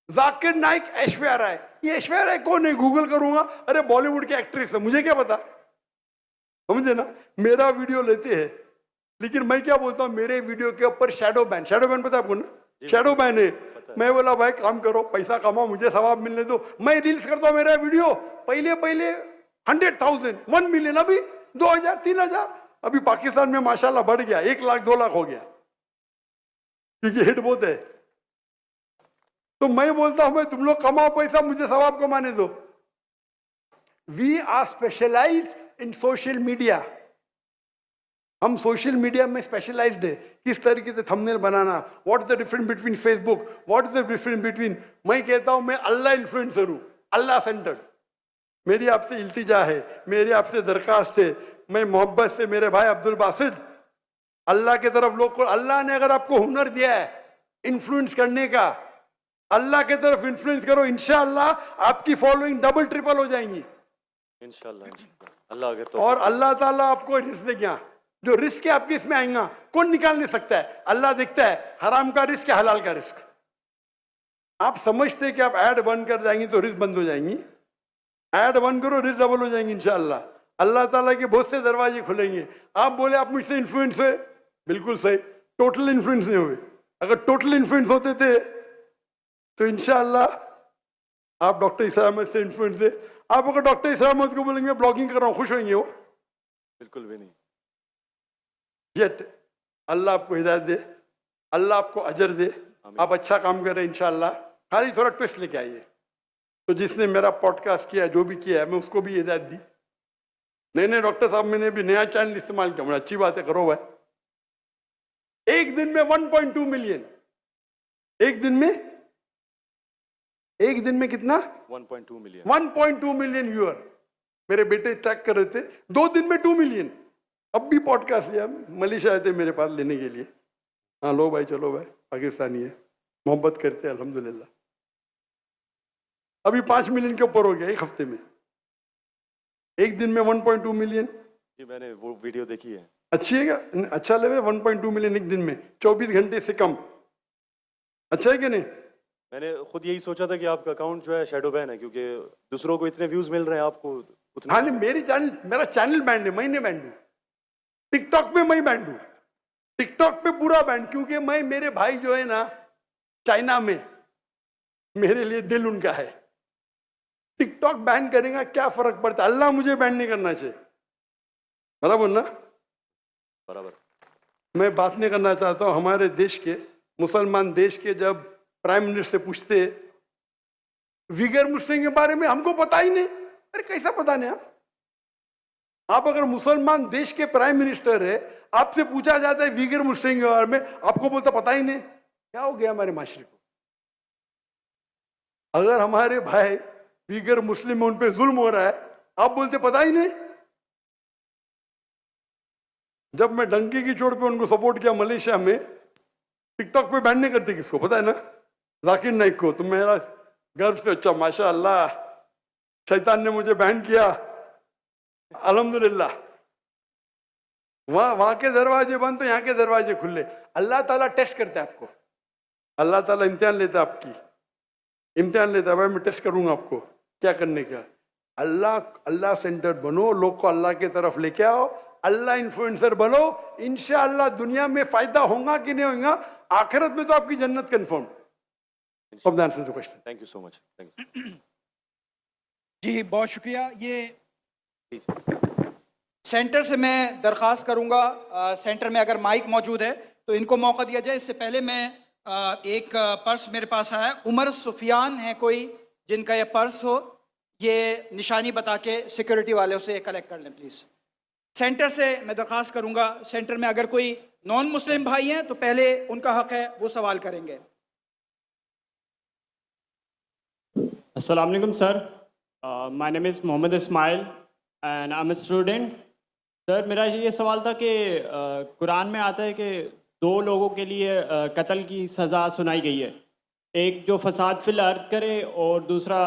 जाकिर नाइक, ऐश्वर्या राय, ये ऐश्वर्या राय कौन है, गूगल करूंगा, अरे बॉलीवुड की एक्ट्रेस है, मुझे क्या पता, समझे ना। मेरा वीडियो लेते हैं, लेकिन मैं क्या बोलता हूं, मेरे वीडियो के ऊपर शैडो बैन, शैडो बैन पता है आपको ना, शैडो बैन है। मैं बोला भाई काम करो, पैसा कमाओ, मुझे सवाब मिलने दो। मैं रील्स करता हूं, मेरा वीडियो पहले 100,000 1 मिलियन, अभी 2,000 3,000, अभी पाकिस्तान में माशाल्लाह बढ़ गया, 1 लाख 2 लाख हो गया, क्योंकि हिट बहुत है। तो मैं बोलता हूं, मैं तुम लोग कमाओ पैसा, मुझे सवाब कमाने दो। We are specialize in social media, हम सोशल मीडिया में स्पेशलाइज्ड है। किस तरीके से थंबनेल बनाना, what is the difference between Facebook, what is the difference between, मैं कहता हूं मैं अल्लाह इन्फ्लुएंसर हूं, अल्लाह सेंटर्ड। मेरी आपसे इल्तिजा है, मेरी आपसे दरखास्त है, मैं मोहब्बत से मेरे भाई अब्दुल बासित, अल्लाह के तरफ लोग को, अल्लाह ने अगर आपको हुनर दिया है इन्फ्लुएंस करने का, अल्लाह के तरफ इन्फ्लुएंस करो, इंशाअल्लाह आपकी फॉलोइंग डबल ट्रिपल हो जाएंगी इंशाल्लाह, अल्लाह अगर तो। और अल्लाह ताला आपको रिस्क देगा, जो रिस्क है आपके इसमें आएगा, कौन निकाल नहीं सकता है, अल्लाह देखता है हराम का रिस्क है हलाल का रिस्क। आप समझते कि आप ऐड बंद कर जाएंगी तो रिस्क बंद हो जाएंगी, ऐड बंद करो रिस्क डबल हो जाएंगी इंशाअल्लाह। अल्लाह ताला के बहुत से दरवाजे खुलेंगे। आप बोले आप मुझसे इन्फ्लुएंस हुए, बिल्कुल सही, टोटल इन्फ्लुएंस नहीं हुए। अगर टोटल इन्फ्लुएंस होते थे तो इंशाअल्लाह आप डॉक्टर इसरार अहमद से इन्फ्लुएंस थे। आप अगर डॉक्टर इसरार अहमद को बोलेंगे ब्लॉगिंग कर रहा हूं, खुश होंगे वो? बिल्कुल भी नहीं। येट अल्लाह आपको हिदायत दे, अल्लाह आपको अजर दे, आप अच्छा काम कर रहे हैं इंशाअल्लाह। खाली थोड़ा ट्विस्ट लेके आइए। तो जिसने मेरा पॉडकास्ट किया, जो भी किया है, मैं उसको भी हिदायत दी, नहीं नहीं डॉक्टर साहब मैंने भी नया चैनल इस्तेमाल किया, बड़ा अच्छी बात है, करो भाई। एक दिन में 1.2 मिलियन, एक दिन में कितना, 1.2 मिलियन, 1.2 मिलियन व्यूअर। मेरे बेटे ट्रैक कर रहे थे, 2 दिन में 2 मिलियन। अब भी पॉडकास्ट लिया, मलेशिया आए थे मेरे पास लेने के लिए, हाँ लो भाई चलो भाई, पाकिस्तानी है, मोहब्बत करते हैं अल्हम्दुलिल्लाह। अभी 5 मिलियन के ऊपर हो गया एक हफ्ते में, एक दिन में 1.2 मिलियन। जी मैंने वो वीडियो देखी है। अच्छी है क्या, अच्छा लेवल, 1.2 मिलियन एक दिन में, 24 घंटे से कम, अच्छा है कि नहीं? मैंने खुद यही सोचा था कि आपका अकाउंट जो है शैडो बैन है, क्योंकि दूसरों को इतने व्यूज मिल रहे हैं, आपको उतने। हाँ नहीं, मेरा चैनल बैंड है, मैं नहीं बैंड हूँ। टिकटॉक पे मैं बैंड हूँ, टिकटॉक पे पूरा बैंड, क्योंकि मैं, मेरे भाई जो है ना चाइना में, मेरे लिए दिल उनका है। टिकटॉक बैन करेगा क्या फर्क पड़ता है, अल्लाह मुझे बैन नहीं करना चाहिए, बराबर ना? बराबर। मैं बात नहीं करना चाहता हूँ हमारे देश के, मुसलमान देश के, जब प्राइम मिनिस्टर से पूछते विगर मुस्लिम के बारे में, हमको पता ही नहीं। अरे कैसा पता नहीं आप अगर मुसलमान देश के प्राइम मिनिस्टर है, आपसे पूछा जाता है विगर मुस्लिम के बारे में, आपको बोलता पता ही नहीं। क्या हो गया हमारे माशरे को? अगर हमारे भाई विगर मुस्लिम में, उन पे जुल्म हो रहा है, आप बोलते पता ही नहीं। जब मैं डंकी की चोट पे उनको सपोर्ट किया मलेशिया में, टिकटॉक पे बैन नहीं करते किसको, पता है ना? जाकिर नाइक को। तो मेरा गर्व से, अच्छा माशाअल्लाह शैतान ने मुझे बैन किया, अल्हम्दुलिल्लाह। वहां के दरवाजे बंद तो यहाँ के दरवाजे खुले। अल्लाह ताला टेस्ट करता है आपको, अल्लाह ताला इम्तिहान लेता है आपकी, इम्तिहान लेता है, भाई मैं टेस्ट करूंगा आपको क्या करने का। अल्लाह सेंटर्ड बनो, लोग को अल्लाह की तरफ लेके आओ, अल्लाह इन्फ्लुएंसर बनो, इंशाअल्लाह दुनिया में फायदा होगा कि नहीं होगा, आखिरत में तो आपकी जन्नत confirm. Thank you so much, thank you जी, बहुत शुक्रिया। ये सेंटर से मैं दरख्वास्त करूंगा, सेंटर में अगर माइक मौजूद है तो इनको मौका दिया जाए। इससे पहले मैं एक पर्स मेरे पास आया, उमर सुफियान है कोई जिनका ये पर्स हो, ये निशानी बता के सिक्योरिटी वाले उसे कलेक्ट कर लें प्लीज़। सेंटर से मैं दरख्वास्त करूंगा, सेंटर में अगर कोई नॉन मुस्लिम भाई हैं तो पहले उनका हक है, वो सवाल करेंगे। अस्सलाम वालेकुम sir, my name is Mohammad Ismail and I am a student. Sir मेरा ये सवाल था कि कुरान में आता है कि दो लोगों के लिए कत्ल की सज़ा सुनाई गई है, एक जो फसाद फिल अर्द करे और दूसरा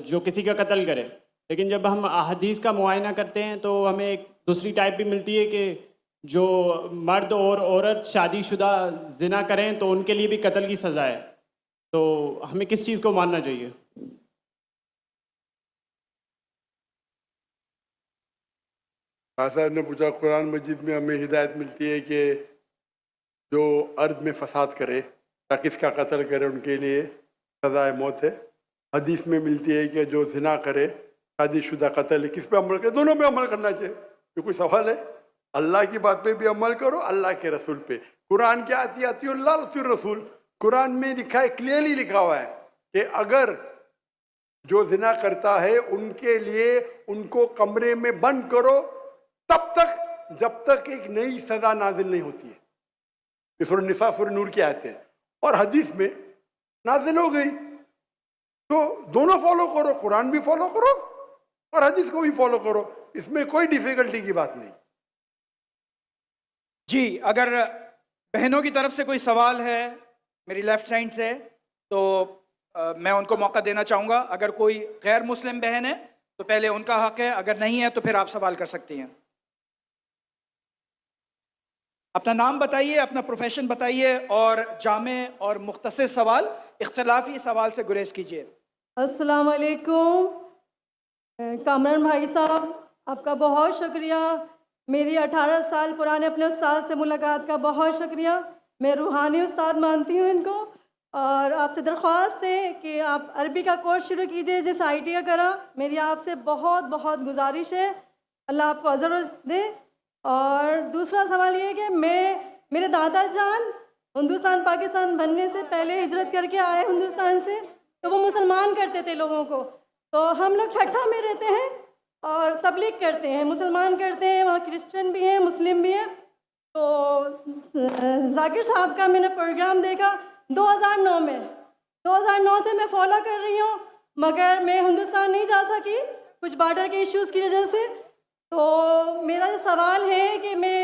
जो किसी का कत्ल करे। लेकिन जब हम अहादीस का मुआयना करते हैं तो हमें एक दूसरी टाइप भी मिलती है कि जो मर्द और औरत शादीशुदा जिना करें तो उनके लिए भी कत्ल की सज़ा है। तो हमें किस चीज़ को मानना चाहिए? साहब ने पूछा, कुरान मजीद में हमें हिदायत मिलती है कि जो अर्द में फसाद करे या किसका कत्ल करे उनके लिए सज़ाए मौत है। हदीस में मिलती है कि जो जिना करे, शादीशुदा कत्ल है, किस पे अमल करे? दोनों पे अमल करना चाहिए। ये कोई सवाल है? अल्लाह की बात पे भी अमल करो, अल्लाह के रसूल पे। कुरान क्या आती अल्लाह रसूल। कुरान में लिखा है, क्लियरली लिखा हुआ है कि अगर जो जिना करता है उनके लिए उनको कमरे में बंद करो तब तक जब तक एक नई सजा नाजिल नहीं होती है। ये सूरह निसा सूरह नूर की आयत है और हदीस में नाजिल हो गई। तो दोनों फॉलो करो, कुरान भी फॉलो करो और हदीस को भी फॉलो करो, इसमें कोई डिफिकल्टी की बात नहीं। जी, अगर बहनों की तरफ से कोई सवाल है मेरी लेफ्ट साइड से तो मैं उनको मौका देना चाहूँगा। अगर कोई गैर मुस्लिम बहन है तो पहले उनका हक है, अगर नहीं है तो फिर आप सवाल कर सकती हैं। अपना नाम बताइए, अपना प्रोफेशन बताइए और जामे और मुख्तसर सवाल, इख्तलाफी सवाल से गुरेज कीजिए। अस्सलाम वालेकुम कामरान भाई साहब, आपका बहुत शुक्रिया। मेरी 18 साल पुराने अपने उस्ताद से मुलाकात का बहुत शुक्रिया। मैं रूहानी उस्ताद मानती हूँ इनको और आपसे दरख्वास्त है कि आप अरबी का कोर्स शुरू कीजिए जिस IIT का करा। मेरी आपसे बहुत बहुत गुजारिश है, अल्लाह आपको अज़र दे। और दूसरा सवाल ये है कि मेरे दादा जान हिंदुस्तान पाकिस्तान बनने से पहले हिजरत करके आए हिंदुस्तान से, तो वो मुसलमान करते थे लोगों को। तो हम लोग ठट्ठा में रहते हैं और तबलीग करते हैं, मुसलमान करते हैं, वहाँ क्रिश्चियन भी हैं, मुस्लिम भी हैं। तो जाकिर साहब का मैंने प्रोग्राम देखा 2009 में, 2009 से मैं फॉलो कर रही हूँ, मगर मैं हिंदुस्तान नहीं जा सकी कुछ बॉर्डर के इश्यूज़ की वजह से। तो मेरा ये सवाल है कि मैं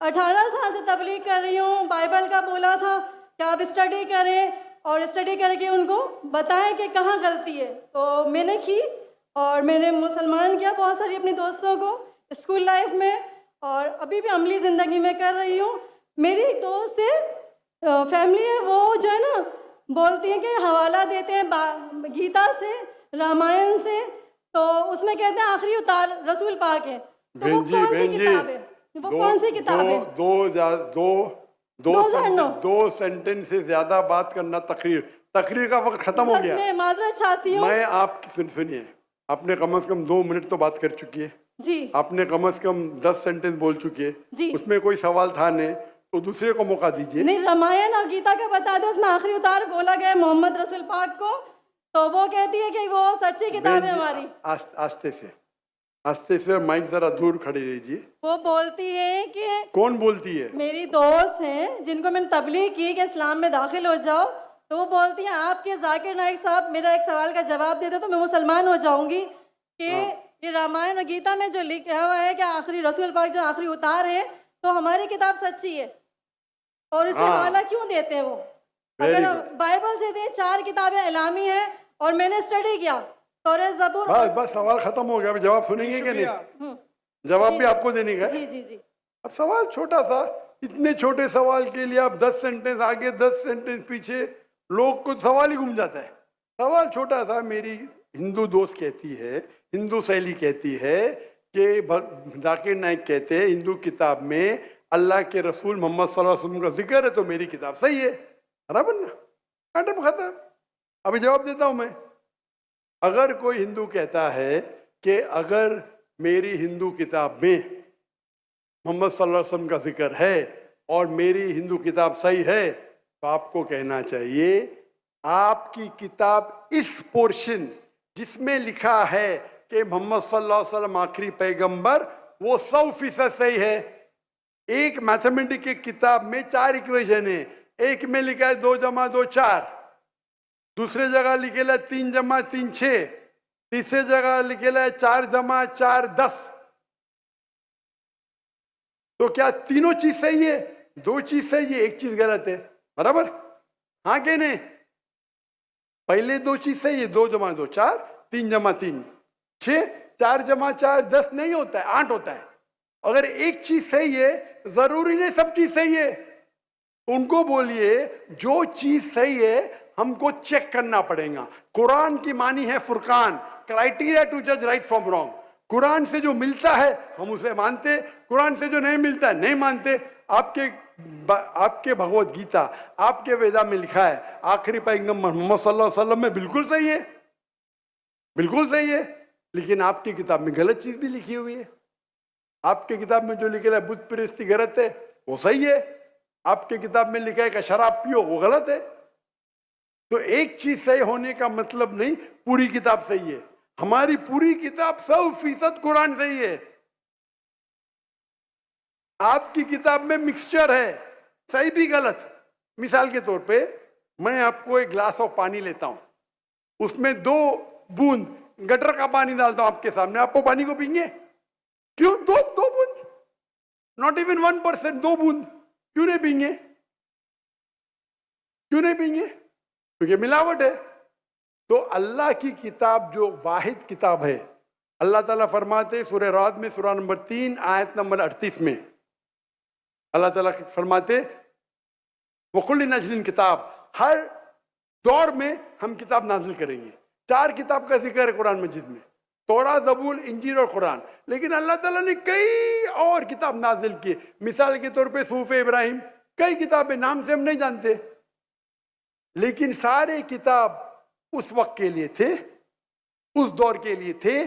18 साल से तबलीग कर रही हूँ, बाइबल का बोला था कि आप स्टडी करें और स्टडी करके उनको बताएं कि कहाँ गलती है। तो मैंने की और मैंने मुसलमान किया बहुत सारी अपने दोस्तों को स्कूल लाइफ में और अभी भी अमली ज़िंदगी में कर रही हूँ। मेरी दोस्त है, फैमिली है, वो जो है ना बोलती है कि हवाला देते हैं गीता से, रामायण से, तो उसमें कहते हैं आखिरी उतार रसूल पाक है। तो वो कौन सी किताब है? वो कौन सी किताब है? दो सेंटेंस से ज्यादा बात करना तकरीर का वक्त खत्म हो गया। मैं माजरत चाहती हूँ। मैं आपकी सुनिए, आपने कम से कम 2 मिनट तो बात कर चुकी है जी। आपने कम से कम 10 सेंटेंस बोल चुकी है जी। उसमें कोई सवाल था नहीं, तो दूसरे को मौका दीजिए। नहीं, रामायण और गीता का बता दो, उसमें आखिरी उतार बोला गया मोहम्मद रसूल पाक को, तो वो कहती है कि वो सच्ची किताब है हमारी। आस्ते से माइक जरा दूर खड़ी रहिए। वो बोलती है कि कौन बोलती है? मेरी दोस्त हैं जिनको मैंने तबलीग की कि इस्लाम में दाखिल हो जाओ, तो वो बोलती हैं आपके जाकिर नाइक साहब मेरा एक सवाल का जवाब दे दो तो मैं मुसलमान हो जाऊंगी कि ये रामायण और गीता में जो लिखा हुआ है कि आखिरी रसूल पाक जो आखिरी उतार है तो हमारी किताब सच्ची है, और इससे हवाला क्यों देते हैं वो? अगर बाइबल से दे 4 किताबें इलामी हैं और मैंने स्टडी किया तौरात ज़बूर। बस सवाल खत्म हो गया, जवाब सुनेंगे कि नहीं? जवाब भी आपको देने का? जी जी जी। अब सवाल छोटा सा, इतने छोटे सवाल के लिए आप 10 सेंटेंस आगे 10 सेंटेंस पीछे, लोग को सवाल ही घूम जाता है। सवाल छोटा सा। मेरी हिंदू दोस्त कहती है, हिंदू सहेली कहती है कि जाकिर नाइक कहते हैं हिंदू किताब में अल्लाह के रसूल मोहम्मद सल्लल्लाहु अलैहि वसल्लम का जिक्र है तो मेरी किताब सही है। बराबर ना? मैटर खत्म। अभी जवाब देता हूं मैं। अगर कोई हिंदू कहता है कि अगर मेरी हिंदू किताब में मोहम्मद सल्लल्लाहु अलैहि वसल्लम का जिक्र है और मेरी हिंदू किताब सही है, तो आपको कहना चाहिए आपकी किताब इस पोर्शन जिसमें लिखा है कि मोहम्मद सल्लल्लाहु अलैहि वसल्लम आखिरी पैगंबर, वो 100% सही है। एक मैथमेटिक्स की किताब में 4 इक्वेशन है, एक में लिखा है 2 जमा 2 4, दूसरे जगह लिखेला 3 जमा 3 6, तीसरे जगह लिखेला है 4 जमा 4 10। तो क्या तीनों चीज सही है? 2 चीज सही है, 1 चीज गलत है, बराबर? हाँ कि नहीं? पहले 2 चीज सही है, 2 जमा 2 4, 3 जमा 3 6, 4 जमा 4 10 नहीं होता है, 8 होता है। अगर एक चीज सही है, जरूरी नहीं सब चीज सही है। उनको बोलिए जो चीज सही है हमको चेक करना पड़ेगा। कुरान की मानी है फुरकान, क्राइटेरिया टू जज राइट फ्रॉम रॉन्ग। कुरान से जो मिलता है हम उसे मानते, कुरान से जो नहीं मिलता है नहीं मानते। आपके भगवत गीता, आपके वेदा में लिखा है आखिरी पैगंबर मोहम्मद सल्लल्लाहु अलैहि वसल्लम में बिल्कुल सही है, बिल्कुल सही है, लेकिन आपकी किताब में गलत चीज भी लिखी हुई है। आपके किताब में जो लिखा है बुत परस्ती गलत है, वो सही है। आपके किताब में लिखा है कि शराब पियो, वो गलत है। तो एक चीज सही होने का मतलब नहीं पूरी किताब सही है। हमारी पूरी किताब 100% कुरान सही है। आपकी किताब में मिक्सचर है, सही भी गलत। मिसाल के तौर पे मैं आपको एक ग्लास ऑफ पानी लेता हूं, उसमें 2 बूंद गटर का पानी डालता हूं आपके सामने, आप वो पानी को पीएंगे? क्यों? दो बूंद, नॉट इवन 1%, 2 बूंद क्यों नहीं पीएंगे? क्यों नहीं पीएंगे? क्योंकि मिलावट है। तो अल्लाह की किताब जो वाहिद किताब है, अल्लाह ताला फरमाते सूरह राद में सूरह नंबर 3 आयत नंबर 38 में अल्लाह ताला फरमाते वकुल नजलिन किताब, हर दौर में हम किताब नाजिल करेंगे। 4 किताब का जिक्र है कुरान मजीद में, तौरात, ज़बूर, इंजील और कुरान। लेकिन अल्लाह ताला ने कई और किताब नाजिल की। मिसाल के तौर पे सूफ़े इब्राहिम, कई किताबें नाम से हम नहीं जानते, लेकिन सारे किताब उस वक्त के लिए थे, उस दौर के लिए थे।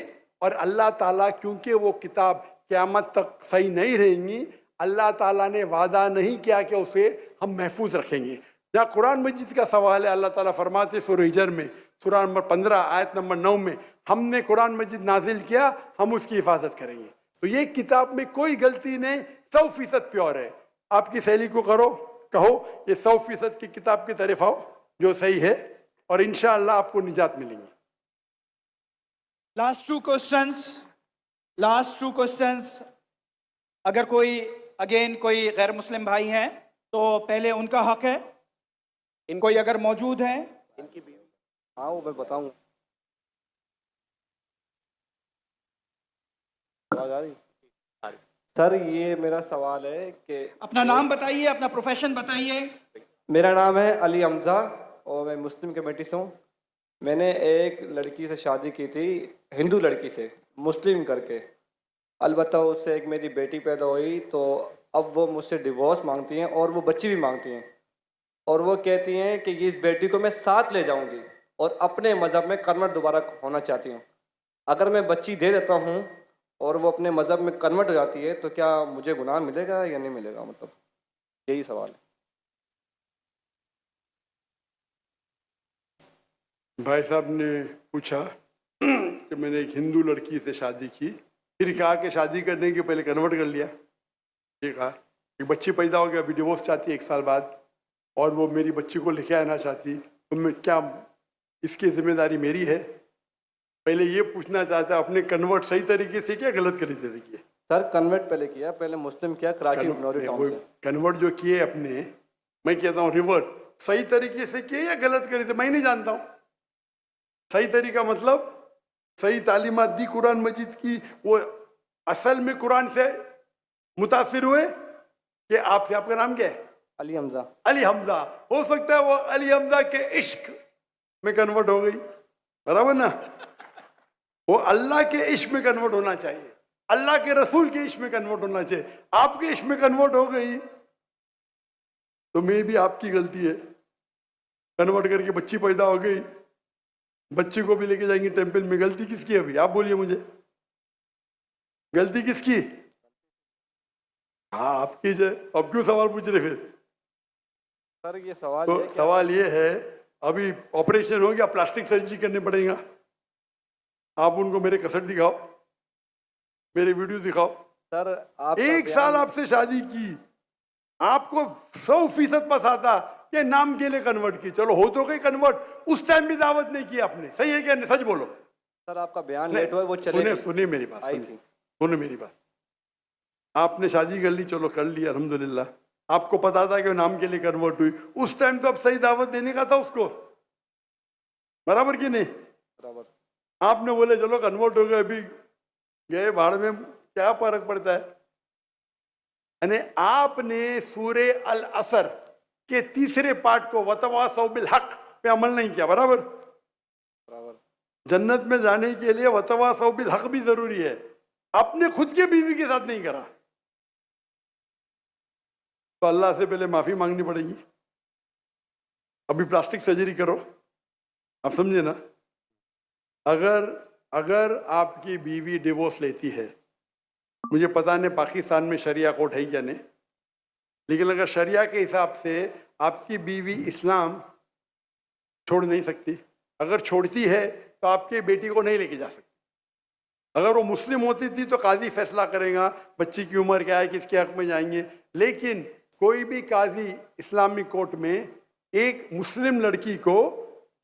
और अल्लाह ताला क्योंकि वो किताब क़यामत तक सही नहीं रहेंगी, अल्लाह ताला ने वादा नहीं किया कि उसे हम महफूज रखेंगे। जहाँ कुरान मजीद का सवाल है, अल्लाह ताला फरमाते सूरह हिजर में सूरह नंबर 15 आयत नंबर 9 में, हमने कुरान मजीद नाजिल किया, हम उसकी हिफाजत करेंगे। तो ये किताब में कोई गलती नहीं, 100% प्योर है। आपकी सहेली को कहो ये 100% की किताब की तरफ आओ जो सही है, और इंशाअल्लाह आपको निजात मिलेंगी। Last two questions. अगर कोई गैर मुस्लिम भाई हैं तो पहले उनका हक है, कोई अगर मौजूद हैं। इनकी भी, हाँ वो मैं बताऊंगा। सर ये मेरा सवाल है कि अपना नाम बताइए, अपना प्रोफेशन बताइए। मेरा नाम है अली हमजा और मैं मुस्लिम कमेटी से हूँ। मैंने एक लड़की से शादी की थी, हिंदू लड़की से, मुस्लिम करके। अलबत्ता उससे एक मेरी बेटी पैदा हुई, तो अब वो मुझसे डिवोर्स मांगती हैं और वो बच्ची भी मांगती हैं। और वो कहती हैं कि इस बेटी को मैं साथ ले जाऊंगी और अपने मज़हब में कन्वर्ट दोबारा होना चाहती हूँ। अगर मैं बच्ची दे देता हूँ और वो अपने मज़हब में कन्वर्ट हो जाती है, तो क्या मुझे गुनाह मिलेगा या नहीं मिलेगा? मतलब यही सवाल है। भाई साहब ने पूछा कि मैंने एक हिंदू लड़की से शादी की, फिर कहा कि शादी करने के पहले कन्वर्ट कर लिया। ये कहा कि बच्ची पैदा हो गया, अभी डिवोर्स चाहती है 1 साल बाद, और वो मेरी बच्ची को लेके आना चाहती, तो मैं क्या इसकी जिम्मेदारी मेरी है? पहले ये पूछना चाहता है अपने कन्वर्ट सही तरीके से किया, गलत तरीके से किया? सर कन्वर्ट पहले किया, पहले मुस्लिम किया कराची नौरी टाउन से। कन्वर्ट जो किए अपने, मैं कहता हूँ रिवर्ट, सही तरीके से किए या गलत करे थे मैं नहीं जानता हूँ। सही तरीका मतलब सही तालीमात दी कुरान मजीद की, वो असल में कुरान से मुतासिर हुए कि आपसे, आपका नाम क्या है? अली हमजा। अली हमजा, हो सकता है वो अली हमजा के इश्क में कन्वर्ट हो गई, बराबर ना? वो अल्लाह के इश्क में कन्वर्ट होना चाहिए, अल्लाह के रसूल के इश्क में कन्वर्ट होना चाहिए। आपके इश्क में कन्वर्ट हो गई तो मे भी आपकी गलती है। कन्वर्ट करके बच्ची पैदा हो गई, बच्ची को भी लेके जाएंगे टेंपल में, गलती किसकी है? अभी आप बोलिए मुझे, गलती किसकी? हाँ आपकी जय, अब क्यों सवाल पूछ रहे फिर? सर ये सवाल तो है कि सवाल ये है, अभी ऑपरेशन हो गया, प्लास्टिक सर्जरी करने पड़ेगा, आप उनको मेरे कसट दिखाओ, मेरे वीडियो दिखाओ। सर आप एक साल आपसे शादी की, आपको 100% पस आता कि नाम के लिए कन्वर्ट की, चलो हो तो गई कन्वर्ट, उस टाइम भी दावत नहीं की आपने, सही है क्या नहीं? सच बोलो। सर आपका बयान लेट हुआ है, वो चले सुने मेरी बात, आई थी। सुने मेरी बात। आपने शादी कर ली, चलो कर ली अल्हम्दुलिल्लाह, आपको पता था कि वो नाम के लिए कन्वर्ट हुई, उस टाइम तो अब सही दावत देने का था उसको, बराबर कि नहीं? बराबर। आपने बोले चलो कन्वर्ट हो गए, अभी गए भाड़ में, क्या फर्क पड़ता है? यानी आपने सूरे अल असर के तीसरे पार्ट को वतवासौ बिल हक पे अमल नहीं किया, बराबर? बराबर। जन्नत में जाने के लिए वतवासौ बिल हक भी जरूरी है, आपने खुद के बीवी के साथ नहीं करा, तो अल्लाह से पहले माफी मांगनी पड़ेगी। अभी प्लास्टिक सर्जरी करो, आप समझे ना? अगर आपकी बीवी डिवोर्स लेती है, मुझे पता नहीं पाकिस्तान में शरिया कोर्ट है क्या नहीं, लेकिन अगर शरिया के हिसाब से आपकी बीवी इस्लाम छोड़ नहीं सकती, अगर छोड़ती है तो आपके बेटी को नहीं लेके जा सकती। अगर वो मुस्लिम होती थी तो काजी फैसला करेगा बच्ची की उम्र क्या है, किसके हक में जाएंगे, लेकिन कोई भी काजी इस्लामिक कोर्ट में एक मुस्लिम लड़की को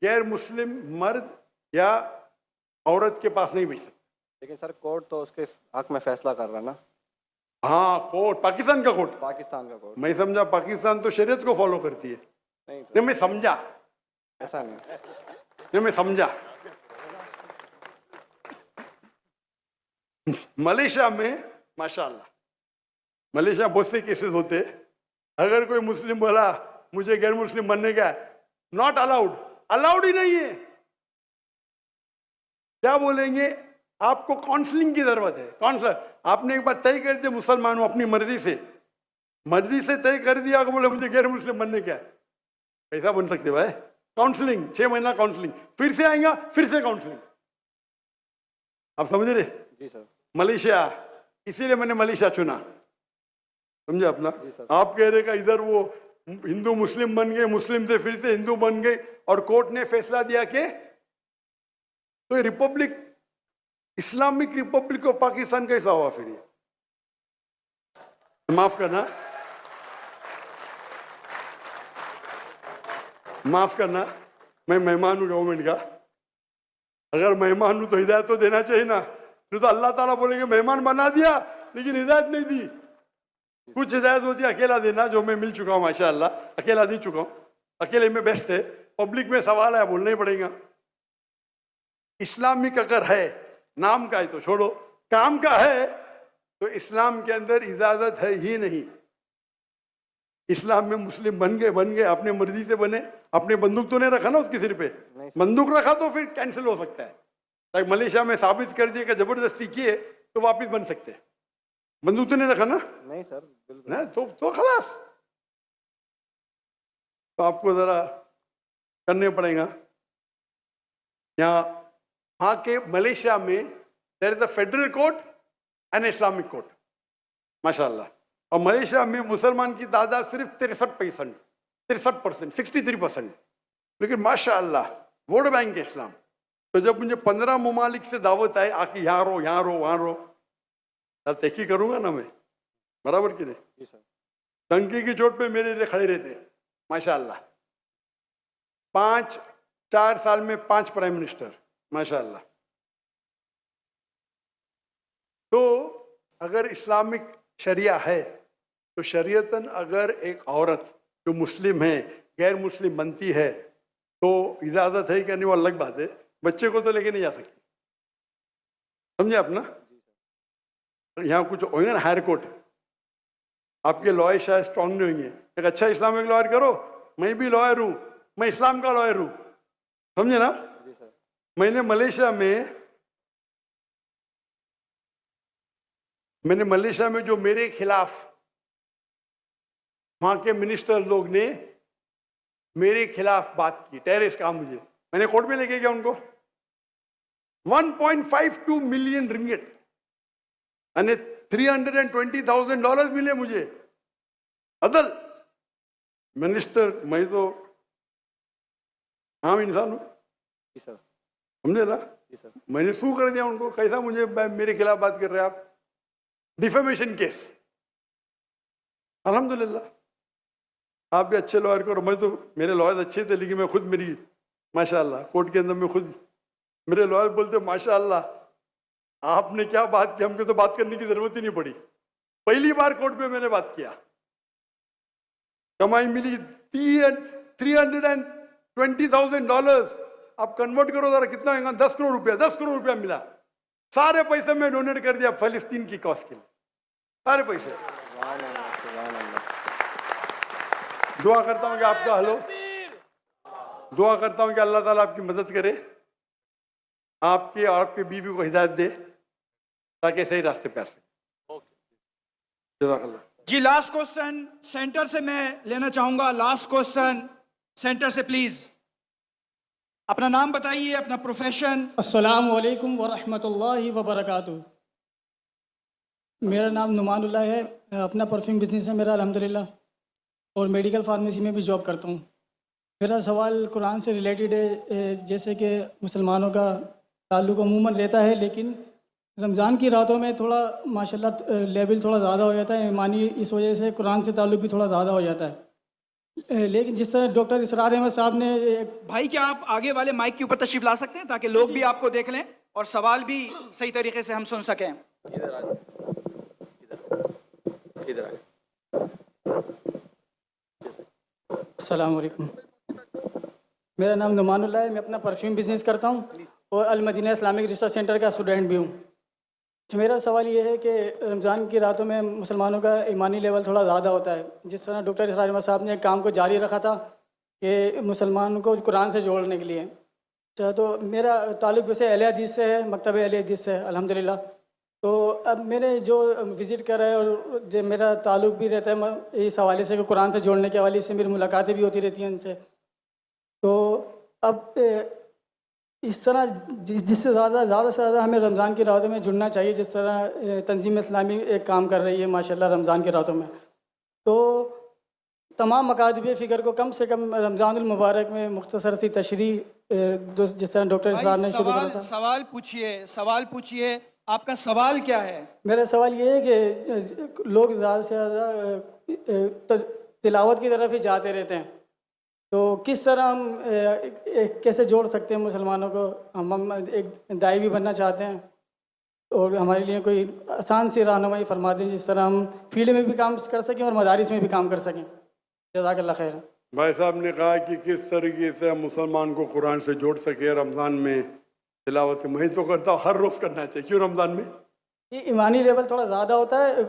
गैर मुस्लिम मर्द या औरत के पास नहीं भेज सकता। लेकिन सर कोर्ट तो उसके हक में फैसला कर रहा है ना? हाँ कोर्ट, पाकिस्तान का कोर्ट, पाकिस्तान का कोर्ट। मैं समझा पाकिस्तान तो शरीयत को फॉलो करती है। नहीं मैं समझा, ऐसा नहीं। नहीं मैं समझा। मलेशिया में माशाल्लाह, मलेशिया बहुत से केसेस होते, अगर कोई मुस्लिम बोला मुझे गैर मुस्लिम बनने का, नॉट अलाउड, अलाउड ही नहीं है। क्या बोलेंगे? आपको काउंसलिंग की जरूरत है। काउंसलर, आपने एक बार तय कर दिया मुसलमान हूं अपनी मर्जी से तय कर दिया कि बोले मुझे गैर मुस्लिम बनने का, कैसा बन सकते भाई? काउंसलिंग, 6 महीना काउंसलिंग, फिर से आएगा, फिर से काउंसलिंग। आप समझ रहे? जी सर। मलेशिया, इसीलिए मैंने मलेशिया चुना, समझे अपना? आप कह रहे का इधर वो हिंदू मुस्लिम बन गए, मुस्लिम से फिर से हिंदू बन गए, और कोर्ट ने फैसला दिया कि तो Republic, Islamic Republic of Pakistan कैसा हुआ फिर? ये माफ करना, मैं मेहमान हूं गवर्नमेंट का, अगर मेहमान हूं तो हिदायत तो देना चाहिए ना, फिर तो अल्लाह ताला बोलेंगे मेहमान बना दिया लेकिन हिदायत नहीं दी। कुछ हिदायत होती है अकेला देना, जो मैं मिल चुका हूं माशाअल्लाह, अकेला दे चुका हूं, अकेले में बेस्ट है। पब्लिक में सवाल है, बोलना ही पड़ेगा। इस्लामिक अगर है, नाम का है तो छोड़ो, काम का है तो इस्लाम के अंदर इजाजत है ही नहीं। इस्लाम में मुस्लिम बन गए, अपने मर्जी से बने, अपने बंदूक तो नहीं रखा ना उसके सिर पे, बंदूक रखा तो फिर कैंसिल हो सकता है। लाइक मलेशिया में साबित कर दिया कि जबरदस्ती किए तो वापिस बन सकते हैं, बंदूक तो नहीं रखा ना? नहीं सर, बिल्कुल ना, तो खलास। तो आपको जरा करने पड़ेगा। यहाँ के मलेशिया में there is a federal court and Islamic court माशाल्लाह, और मलेशिया में मुसलमान की तादाद सिर्फ 63%, 63%, लेकिन माशाल्लाह वोट बैंक है इस्लाम। तो जब मुझे 15 ममालिक से दावत आए आके यहाँ रहो वहाँ रहो, तहकी करूंगा ना मैं, बराबर कि नहीं? टंकी की चोट पे मेरे लिए खड़े रहते माशाल्लाह। 4 साल में 5 प्राइम मिनिस्टर माशाल्लाह। तो अगर इस्लामिक शरिया है तो शरीयतन अगर एक औरत जो मुस्लिम है गैर मुस्लिम बनती है तो इजाजत है कि नहीं, वो अलग बात है। बच्चे को तो लेके नहीं जा सकती, समझे अपना? यहाँ कुछ होंगे ना हायर कोर्ट, आपके लॉयर शायद स्ट्रांग नहीं होंगे, एक अच्छा इस्लामिक लॉयर करो, मैं भी लॉयर हूँ, मैं इस्लाम का लॉयर हूँ, समझे ना? मैंने मलेशिया में जो मेरे खिलाफ वहां के मिनिस्टर लोग ने मेरे खिलाफ बात की, टेररिस्ट कहा मुझे, मैंने कोर्ट में लेके गया उनको। 1.52 मिलियन रिंगिट, यानी $320,000 मिले मुझे। अदल मिनिस्टर, मैं तो आम इंसान हूँ, समझे ना। मैंने सू कर दिया उनको, कैसा मुझे मेरे खिलाफ बात कर रहे हैं आप, डिफेमेशन केस। अल्हम्दुलिल्लाह आप भी अच्छे लॉयर करो। मैं तो, मेरे लॉयर अच्छे थे, लेकिन मैं खुद, मेरी माशाल्लाह कोर्ट के अंदर में खुद मेरे लॉयर बोलते माशाल्लाह आपने क्या बात की, हमको तो बात करने की जरूरत ही नहीं पड़ी। पहली बार कोर्ट में मैंने बात किया, कमाई मिली $320,000। आप कन्वर्ट करो जरा, कितना होगा? 10 करोड़ रुपया। 10 करोड़ रुपया मिला, सारे पैसे मैं डोनेट कर दिया फलस्तीन की कॉज के लिए, सारे पैसे। दुआ करता हूं कि आपका हलो, दुआ करता हूं कि अल्लाह ताला आपकी मदद करे, आपकी और आपके बीवी को हिदायत दे ताकि सही रास्ते पे आ सके। जज़ाकल्लाह। जी लास्ट क्वेश्चन सेंटर से मैं लेना चाहूंगा। लास्ट क्वेश्चन सेंटर से प्लीज। अपना नाम बताइए, अपना प्रोफेशन। अस्सलाम वालेकुम वरहमतुल्लाहि वबरकातुहू। मेरा नाम नुमानुल्लाह है, अपना परफ्यूम बिजनेस है मेरा अल्हम्दुलिल्लाह, और मेडिकल फार्मेसी में भी जॉब करता हूँ। मेरा सवाल कुरान से रिलेटेड है। जैसे कि मुसलमानों का ताल्लुक़ अमूमन रहता है, लेकिन रमज़ान की रातों में थोड़ा माशाल्लाह लेवल थोड़ा ज़्यादा हो जाता है ईमानी, इस वजह से कुरान से ताल्लुक़ भी थोड़ा ज़्यादा हो जाता है। लेकिन जिस तरह डॉक्टर इसरार अहमद साहब ने, भाई क्या आप आगे वाले माइक के ऊपर तशरीफ ला सकते हैं ताकि लोग भी आपको देख लें और सवाल भी सही तरीके से हम सुन सकें। अस्सलाम वालेकुम। मेरा नाम नुमानुल्लाह है, मैं अपना परफ्यूम बिजनेस करता हूँ और अल मदीना इस्लामिक रिसर्च सेंटर का स्टूडेंट भी हूँ। तो मेरा सवाल ये है कि रमज़ान की रातों में मुसलमानों का ईमानी लेवल थोड़ा ज़्यादा होता है। जिस तरह डॉक्टर इसरार अहमद साहब ने एक काम को जारी रखा था कि मुसलमानों को कुरान से जोड़ने के लिए। तो मेरा ताल्लुक़ वैसे अहले हदीस से है, मकतब अहले हदीस से अल्हम्दुलिल्लाह। तो अब मैंने जो विज़िट करा है और जो मेरा ताल्लुक़ भी रहता है इस हवाले से कि कुरान से जोड़ने के हवाले से मेरी मुलाकातें भी होती रहती हैं उनसे। तो अब इस तरह जिससे ज़्यादा से ज़्यादा हमें रमज़ान की रातों में जुड़ना चाहिए, जिस तरह तंजीम इस्लामी एक काम कर रही है माशाल्लाह रमज़ान की रातों में। तो तमाम मकातब फ़िक्र को कम से कम रमज़ानुल मुबारक में मुख्तसर सी तशरीह, जिस तरह डॉक्टर इसरार ने शुरू करा था। सवाल पूछिए, आपका सवाल क्या है? मेरा सवाल ये है कि लोग ज़्यादा से ज़्यादा तिलावत की तरफ ही जाते रहते हैं, तो किस तरह हम कैसे जोड़ सकते हैं मुसलमानों को? हम एक दाई भी बनना चाहते हैं और हमारे लिए कोई आसान सी रहनुमाई फरमा दें जिस तरह हम फील्ड में भी काम कर सकें और मदारिस में भी काम कर सकें। जज़ाकल्लाह खैर। भाई साहब ने कहा कि किस तरीके से हम मुसलमान को कुरान से जोड़ सके रमज़ान में तिलावत। मैं तो करता हूँ हर रोज़ करना चाहिए। क्यों? रमज़ान में ये ईमानी लेवल थोड़ा ज़्यादा होता है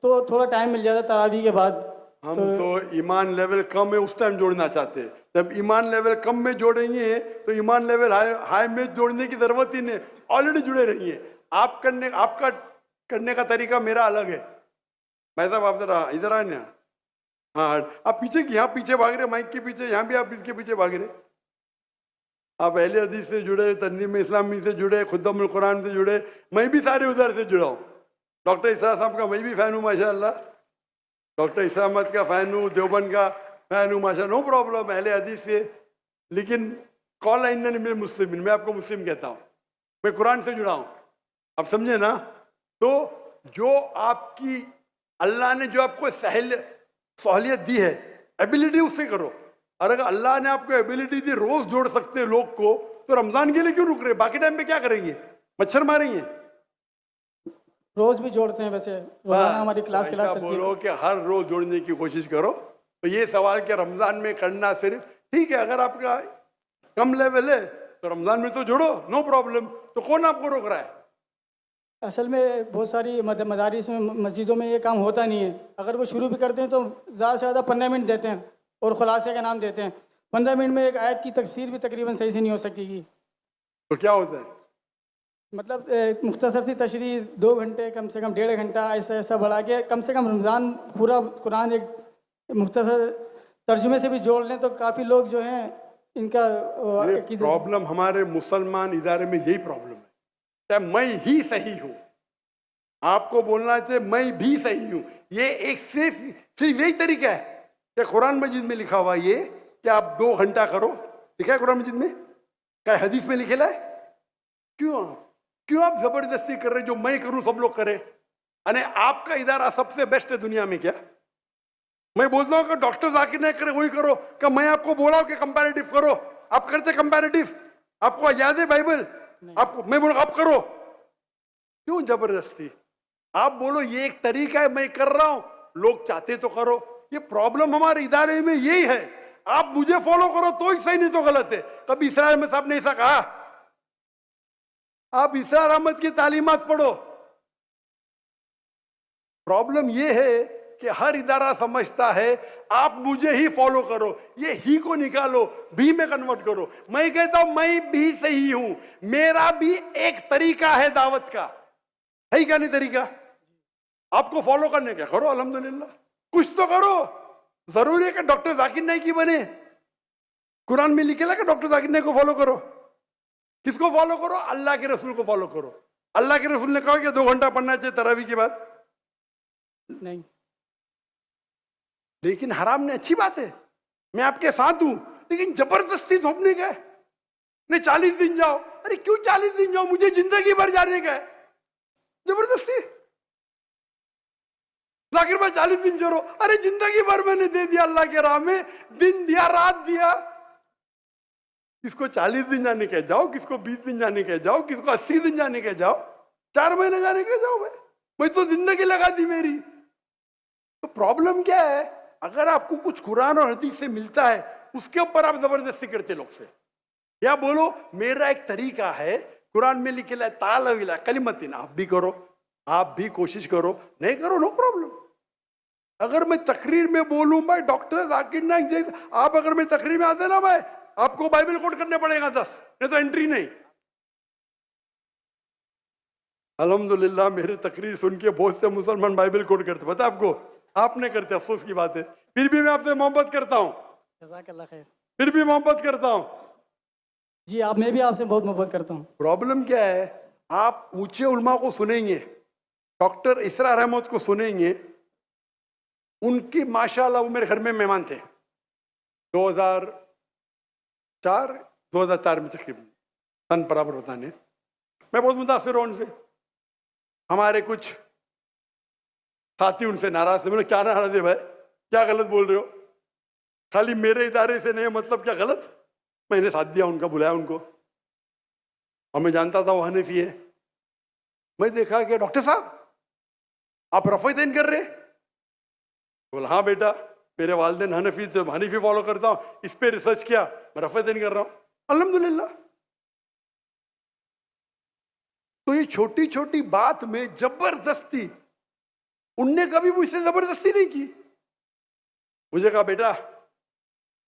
तो थोड़ा टाइम मिल जाता है तरावी के बाद। हम तो ईमान लेवल कम है उस टाइम जोड़ना चाहते हैं। जब ईमान लेवल कम में जोड़ेंगे तो ईमान लेवल हाई में जोड़ने की ज़रूरत ही नहीं, ऑलरेडी जुड़े रहिए। आपका करने का तरीका मेरा अलग है। भाई साहब आप जरा इधर आए ना। हाँ आप पीछे, यहाँ पीछे भाग रहे, माइक के पीछे, यहाँ भी आप इसके पीछे भाग रहे। आप अहले हदीस से जुड़े, तंजीम इस्लामी से जुड़े, खुद्दमुल कुरान से जुड़े, मैं भी सारे उधर से जुड़ा हूँ। डॉक्टर इसरार साहब का मैं भी फ़ैन हूँ माशाल्लाह, डॉक्टर इसरार अहमद का फ़ैन हूँ, देवबंद का फ़ैन हूँ माशाल्लाह, नो प्रॉब्लम अहले हदीस से। लेकिन कॉल लाइन में मुस्लिम, मैं आपको मुस्लिम कहता हूँ, मैं कुरान से जुड़ा हूँ, आप समझे ना। तो जो आपकी अल्लाह ने जो आपको सहूलियत दी है, एबिलिटी उससे करो। और अगर अल्लाह ने आपको एबिलिटी दी, रोज जोड़ सकते हैं लोग को, तो रमजान के लिए क्यों रुक रहे? बाकी टाइम पे क्या करेंगे? मच्छर मारेंगे? रोज भी जोड़ते हैं वैसे, हमारी क्लास चलती है। बोलो कि हर रोज जोड़ने की कोशिश करो। तो ये सवाल कि रमजान में करना सिर्फ ठीक है, अगर आपका कम लेवल है तो रमजान में तो जोड़ो, नो प्रॉब्लम। तो कौन आपको रोक रहा है? असल में बहुत सारी मदारिस में, मस्जिदों में ये काम होता नहीं है। अगर वो शुरू भी करते हैं तो ज़्यादा से ज़्यादा 15 मिनट देते हैं और खुलासे का नाम देते हैं। 15 मिनट में एक आयत की तफसीर भी तकरीबन सही से नहीं हो सकेगी। तो क्या होता है? मतलब मुख्तसर सी तशरीह 2 घंटे, कम से कम 1.5 घंटा, ऐसा बढ़ा के कम से कम रमज़ान पूरा कुरान एक मुख्तसर तर्जुमे से भी जोड़ लें तो काफ़ी लोग जो हैं इनका प्रॉब्लम हमारे मुसलमान इदारे में यही प्रॉब्लम है। मैं ही सही हूँ, आपको बोलना चाहिए मैं भी सही हूं। ये एक सिर्फ यही तरीका है कि कुरान मजीद में लिखा हुआ ये कि आप 2 घंटा करो, लिखा है कुरान मजीद में, क्या हदीस में लिखेला है? क्यों आप जबरदस्ती कर रहे? जो मैं करूं सब लोग करें, अरे आपका इदारा सबसे बेस्ट है दुनिया में क्या? मैं बोलता हूं कि डॉक्टर जाकिर नहीं करे वही करो, कि मैं आपको बोला हूं कि कंपैरेटिव करो, आप करते कंपैरेटिव, आपको याद है बाइबल, आपको मैं बोलूं आप करो, क्यों जबरदस्ती? आप बोलो ये एक तरीका है, मैं कर रहा हूं, लोग चाहते तो करो। ये प्रॉब्लम हमारे इदारे में यही है, आप मुझे फॉलो करो तो ही सही, नहीं तो गलत है। कभी इसरार अहमद साहब ने ऐसा कहा? आप इसरार अहमद की तालीमात पढ़ो। प्रॉब्लम ये है कि हर इदारा समझता है आप मुझे ही फॉलो करो, ये ही को निकालो, भी में कन्वर्ट करो। मैं कहता हूं मैं भी सही हूं, मेरा भी एक तरीका है दावत का, है क्या नहीं तरीका? आपको फॉलो करने क्या, करो अल्हम्दुलिल्लाह, कुछ तो करो। जरूरी है कि डॉक्टर जाकिर नाइक की बने? कुरान में लिखेला कि डॉक्टर जाकिर नाइक को फॉलो करो? किसको फॉलो करो? अल्लाह के रसूल को फॉलो करो। अल्लाह के रसूल ने कहा कि 2 घंटा पढ़ना चाहिए तरावी के बाद? नहीं। लेकिन हराम ने अच्छी बात है, मैं आपके साथ हूं, लेकिन जबरदस्ती थोपने का है। नहीं 40 दिन जाओ, अरे क्यों 40 दिन जाओ? मुझे जिंदगी भर जाने का है, जबरदस्ती। जाकिर भाई 40 दिन चलो, अरे जिंदगी भर मैंने दे दिया अल्लाह के राह में, दिन दिया रात दिया। किसको 40 दिन जाने के जाओ, किसको 20 दिन जाने के जाओ, किसको 80 दिन जाने के जाओ, 4 महीने जाने के जाओ। भाई मैं तो जिंदगी लगा दी मेरी। तो प्रॉब्लम क्या है? अगर आपको कुछ कुरान और हदीस से मिलता है उसके ऊपर आप जबरदस्ती करते लोग से, या बोलो मेरा एक तरीका है, कुरान में लिखेला है तालविला कलिमतिन, आप भी करो, आप भी कोशिश करो, नहीं करो नो प्रॉब्लम। अगर मैं तकरीर में बोलूं भाई डॉक्टर जाकिर नाइक जैसे, आप अगर मैं तकरीर में आते ना भाई, आपको बाइबल कोट करने पड़ेगा 10, नहीं तो एंट्री नहीं। अल्हम्दुलिल्लाह मेरे तकरीर सुन के बहुत से मुसलमान बाइबल कोट करते, पता आपको? आप नहीं करते, अफसोस की बात है। फिर भी मैं आपसे मोहब्बत करता हूँ, जज़ाकल्लाह खैर। फिर भी मोहब्बत करता हूँ जी। मैं भी आपसे बहुत मोहब्बत करता हूँ। प्रॉब्लम क्या है? आप ऊंचे उलमा को सुनेंगे, डॉक्टर इसरार अहमद को सुनेंगे, उनकी माशाल्लाह वो मेरे घर में मेहमान थे 2004 में तकरीबन, सन बराबर बताने। मैं बहुत मुतासिर हूँ उनसे। हमारे कुछ साथी उनसे नाराज थे, बोले क्या नाराज है भाई, क्या गलत बोल रहे हो? खाली मेरे इदारे से नहीं, मतलब क्या गलत? मैंने साथ दिया उनका, बुलाया उनको, और मैं जानता था वो हनफी है। मैं देखा कि डॉक्टर साहब आप रफ़ीदैन कर रहे? बोला हाँ बेटा, मेरे वालिदैन हनफी थे, हनीफी फॉलो करता हूँ, इस पे रिसर्च किया, मैं रफ़ीदैन कर रहा हूँ अल्हम्दुलिल्लाह। तो ये छोटी छोटी बात में जबरदस्ती, उनने कभी मुझसे जबरदस्ती नहीं की। मुझे कहा बेटा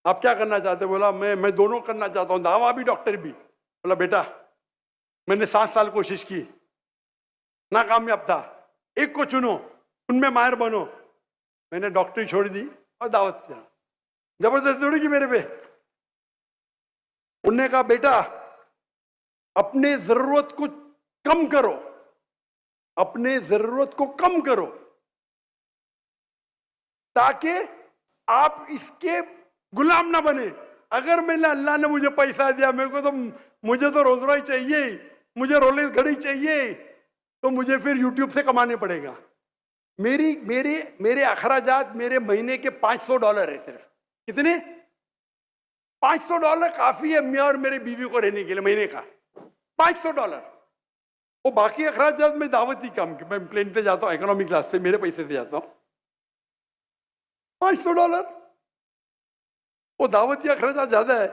आप क्या करना चाहते? बोला मैं दोनों करना चाहता हूँ, दावा भी डॉक्टर भी। बोला बेटा मैंने 7 साल कोशिश की, नाकामयाब था, एक को चुनो, उनमें माहिर बनो। मैंने डॉक्टरी छोड़ दी और दावत किया, जबरदस्ती थोड़ी की मेरे पे। उनने कहा बेटा अपने जरूरत को कम करो, अपने जरूरत को कम करो, ताकि आप इसके गुलाम ना बने। अगर मैंने, अल्लाह ने मुझे पैसा दिया, मुझे तो रोजगार चाहिए, मुझे रोलेक्स घड़ी चाहिए, तो मुझे फिर यूट्यूब से कमाने पड़ेगा। मेरे अखराजात मेरे महीने के $500 है सिर्फ। कितने? $500 काफी है मैं और मेरे बीवी को रहने के लिए महीने का, $500। वो बाकी अखराजात में दावती काम के, मैं प्लेन पे जाता हूँ इकोनॉमी क्लास से, मेरे पैसे से जाता हूँ, $500। वो दावती अखराजात ज्यादा है,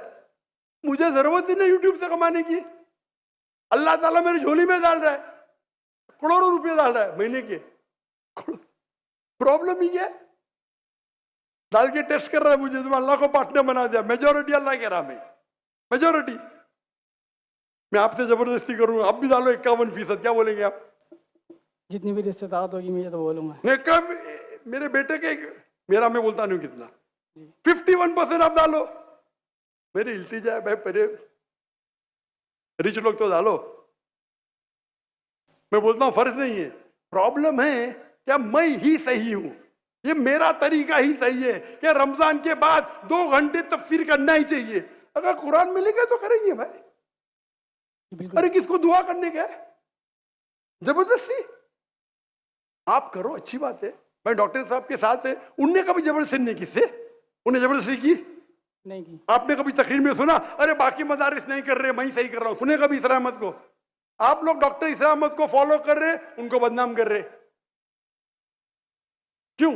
मुझे जरूरत ही नहीं यूट्यूब से कमाने की। अल्लाह ताला मेरी झोली में डाल रहा है, करोड़ों रुपए डाल रहा है महीने के। प्रॉब्लम ही क्या है? डाल के टेस्ट कर रहा है मुझे, तो अल्लाह को पार्टनर बना दिया। मेजोरिटी अल्लाह के राह में, मेजोरिटी। मैं आपसे जबरदस्ती करूँ, आप भी डालो 51%, क्या बोलेंगे आप? जितनी भी रिश्तेदार होगी मैं ये तो बोलूँगा। नहीं कब मेरे बेटे के, मेरा मैं बोलता नहीं कितना, 51% आप डालो, मेरी हिलती जाए भाई, पहले रिच लोग तो डालो। मैं बोलता हूँ फर्ज नहीं है, प्रॉब्लम है क्या मैं ही सही हूं, ये मेरा तरीका ही सही है कि रमजान के बाद 2 घंटे तफसीर करना ही चाहिए? अगर कुरान में लिखा तो करेंगे भाई। अरे किसको दुआ करने का है? जबरदस्ती आप करो, अच्छी बात है। मैं डॉक्टर साहब के साथ है, उनने कभी जबरदस्ती नहीं की, से उन्हें जबरदस्ती की नहीं की। आपने कभी तकरीर में सुना अरे बाकी मदारिस नहीं कर रहे मैं ही सही कर रहा हूं? सुने कभी इसरा अहमद को? आप लोग डॉक्टर इसरा अहमद को फॉलो कर रहे, उनको बदनाम कर रहे, क्यों?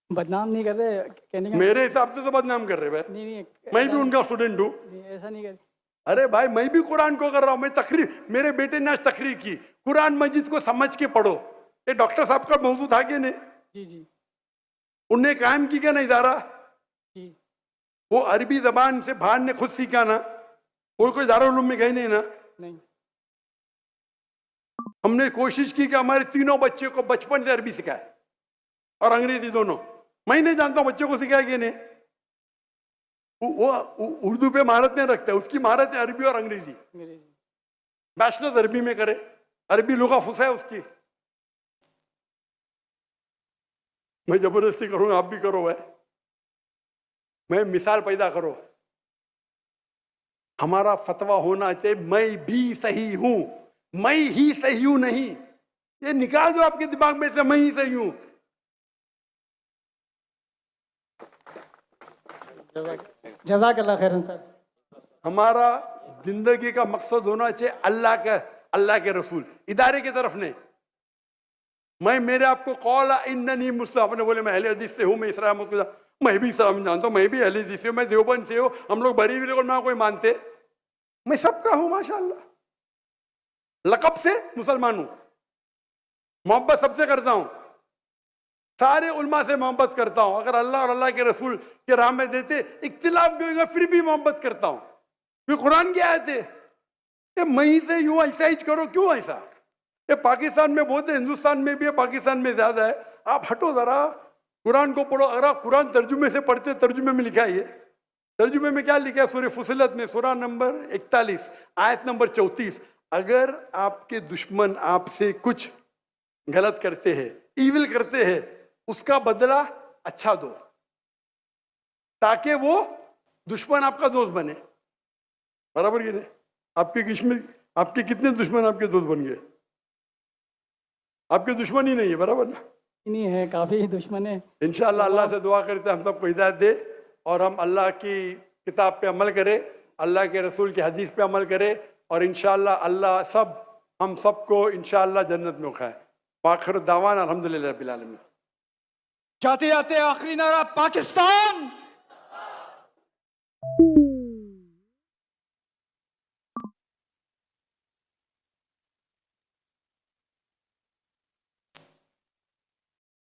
बदनाम नहीं कर रहे, कहने का मेरे हिसाब से तो बदनाम कर रहे भाई। नहीं, मैं भी उनका स्टूडेंट हूं। ऐसा नहीं कर। अरे भाई मैं भी कुरान को कर रहा हूं, मैं तकरीर, मेरे बेटे ने आज तकरीर की, कुरान मजीद को समझ के पढ़ो। ये डॉक्टर साहब का मौजूद था कि नहीं? जी जी। उनने कायम की क्या ना इदारा? जी। वो अरबी जबान से भान ने खुद सीखा ना, कोई दारुल उलूम में गए नहीं ना। नहीं। हमने कोशिश की कि हमारे तीनों बच्चे को बचपन से अरबी सिखाए और अंग्रेजी दोनों। मैं नहीं जानता हूं बच्चों को सिखाया कि नहीं। वो उर्दू पे महारत नहीं रखता है, उसकी महारत है अरबी और अंग्रेजी। बैचलर अरबी में करे, अरबी लुगा फुसा है उसकी। मैं जबरदस्ती करूंगा, आप भी करो भाई, मैं मिसाल पैदा करो। हमारा फतवा होना चाहिए मैं भी सही हूं, मैं ही सही हूं नहीं। ये निकाल दो आपके दिमाग में से मैं ही सही हूं। जज़ाकल्लाह खैरन सर। हमारा जिंदगी का मकसद होना चाहिए अल्लाह के रसूल, इदारे की तरफ नहीं। मैं मेरे आपको कौल इन्ननी मुस्लिम, आपने बोले मैं अहले हदीस से हूं, मैं इस्लाम को, मैं भी इस्लाम जानता हूं, मैं भी अहले हदीस से हूं, मैं देवबंद से हूं, हम लोग बरीली को ना कोई मानते, मैं सबका हूं माशाअल्लाह। लक़ब से मुसलमान हूं, मोहब्बत सबसे करता हूं, सारे उल्मा से मोहब्बत करता हूं। अगर अल्लाह और अल्लाह के रसूल के राह में देते इख्तिलाफ भी होगा फिर भी मोहब्बत करता हूं। फिर कुरान की आयत है कि मैं ही से यूं ऐसा ही करो, क्यों ऐसा? ये पाकिस्तान में बहुत है, हिंदुस्तान में भी है, पाकिस्तान में ज्यादा है। आप हटो जरा, कुरान को पढ़ो। अगर आप कुरान तर्जुमे से पढ़ते, तर्जुमे में लिखा है, तर्जुमे में क्या लिखा है? सूरह फुसिलत में सूरह नंबर 41 आयत नंबर 34, अगर आपके दुश्मन आपसे कुछ गलत करते हैं, ईविल करते हैं, उसका बदला अच्छा दो ताकि वो दुश्मन आपका दोस्त बने। बराबर कि नहीं? आपके कितने दुश्मन आपके दोस्त बन गए? आपके दुश्मन ही नहीं है, बराबर ना? नहीं है, काफी दुश्मन है। इंशाअल्लाह अल्लाह से दुआ करते हम सबको हिदायत दे और हम अल्लाह की किताब पे अमल करें, अल्लाह के रसूल की हदीस पे अमल करें और इंशाअल्लाह अल्लाह हम सबको इंशाअल्लाह जन्नत में उठाए। आखिर दावाना अल्हम्दुलिल्लाह रब्बिल आलमीन। जाते जाते आखिरी नारा पाकिस्तान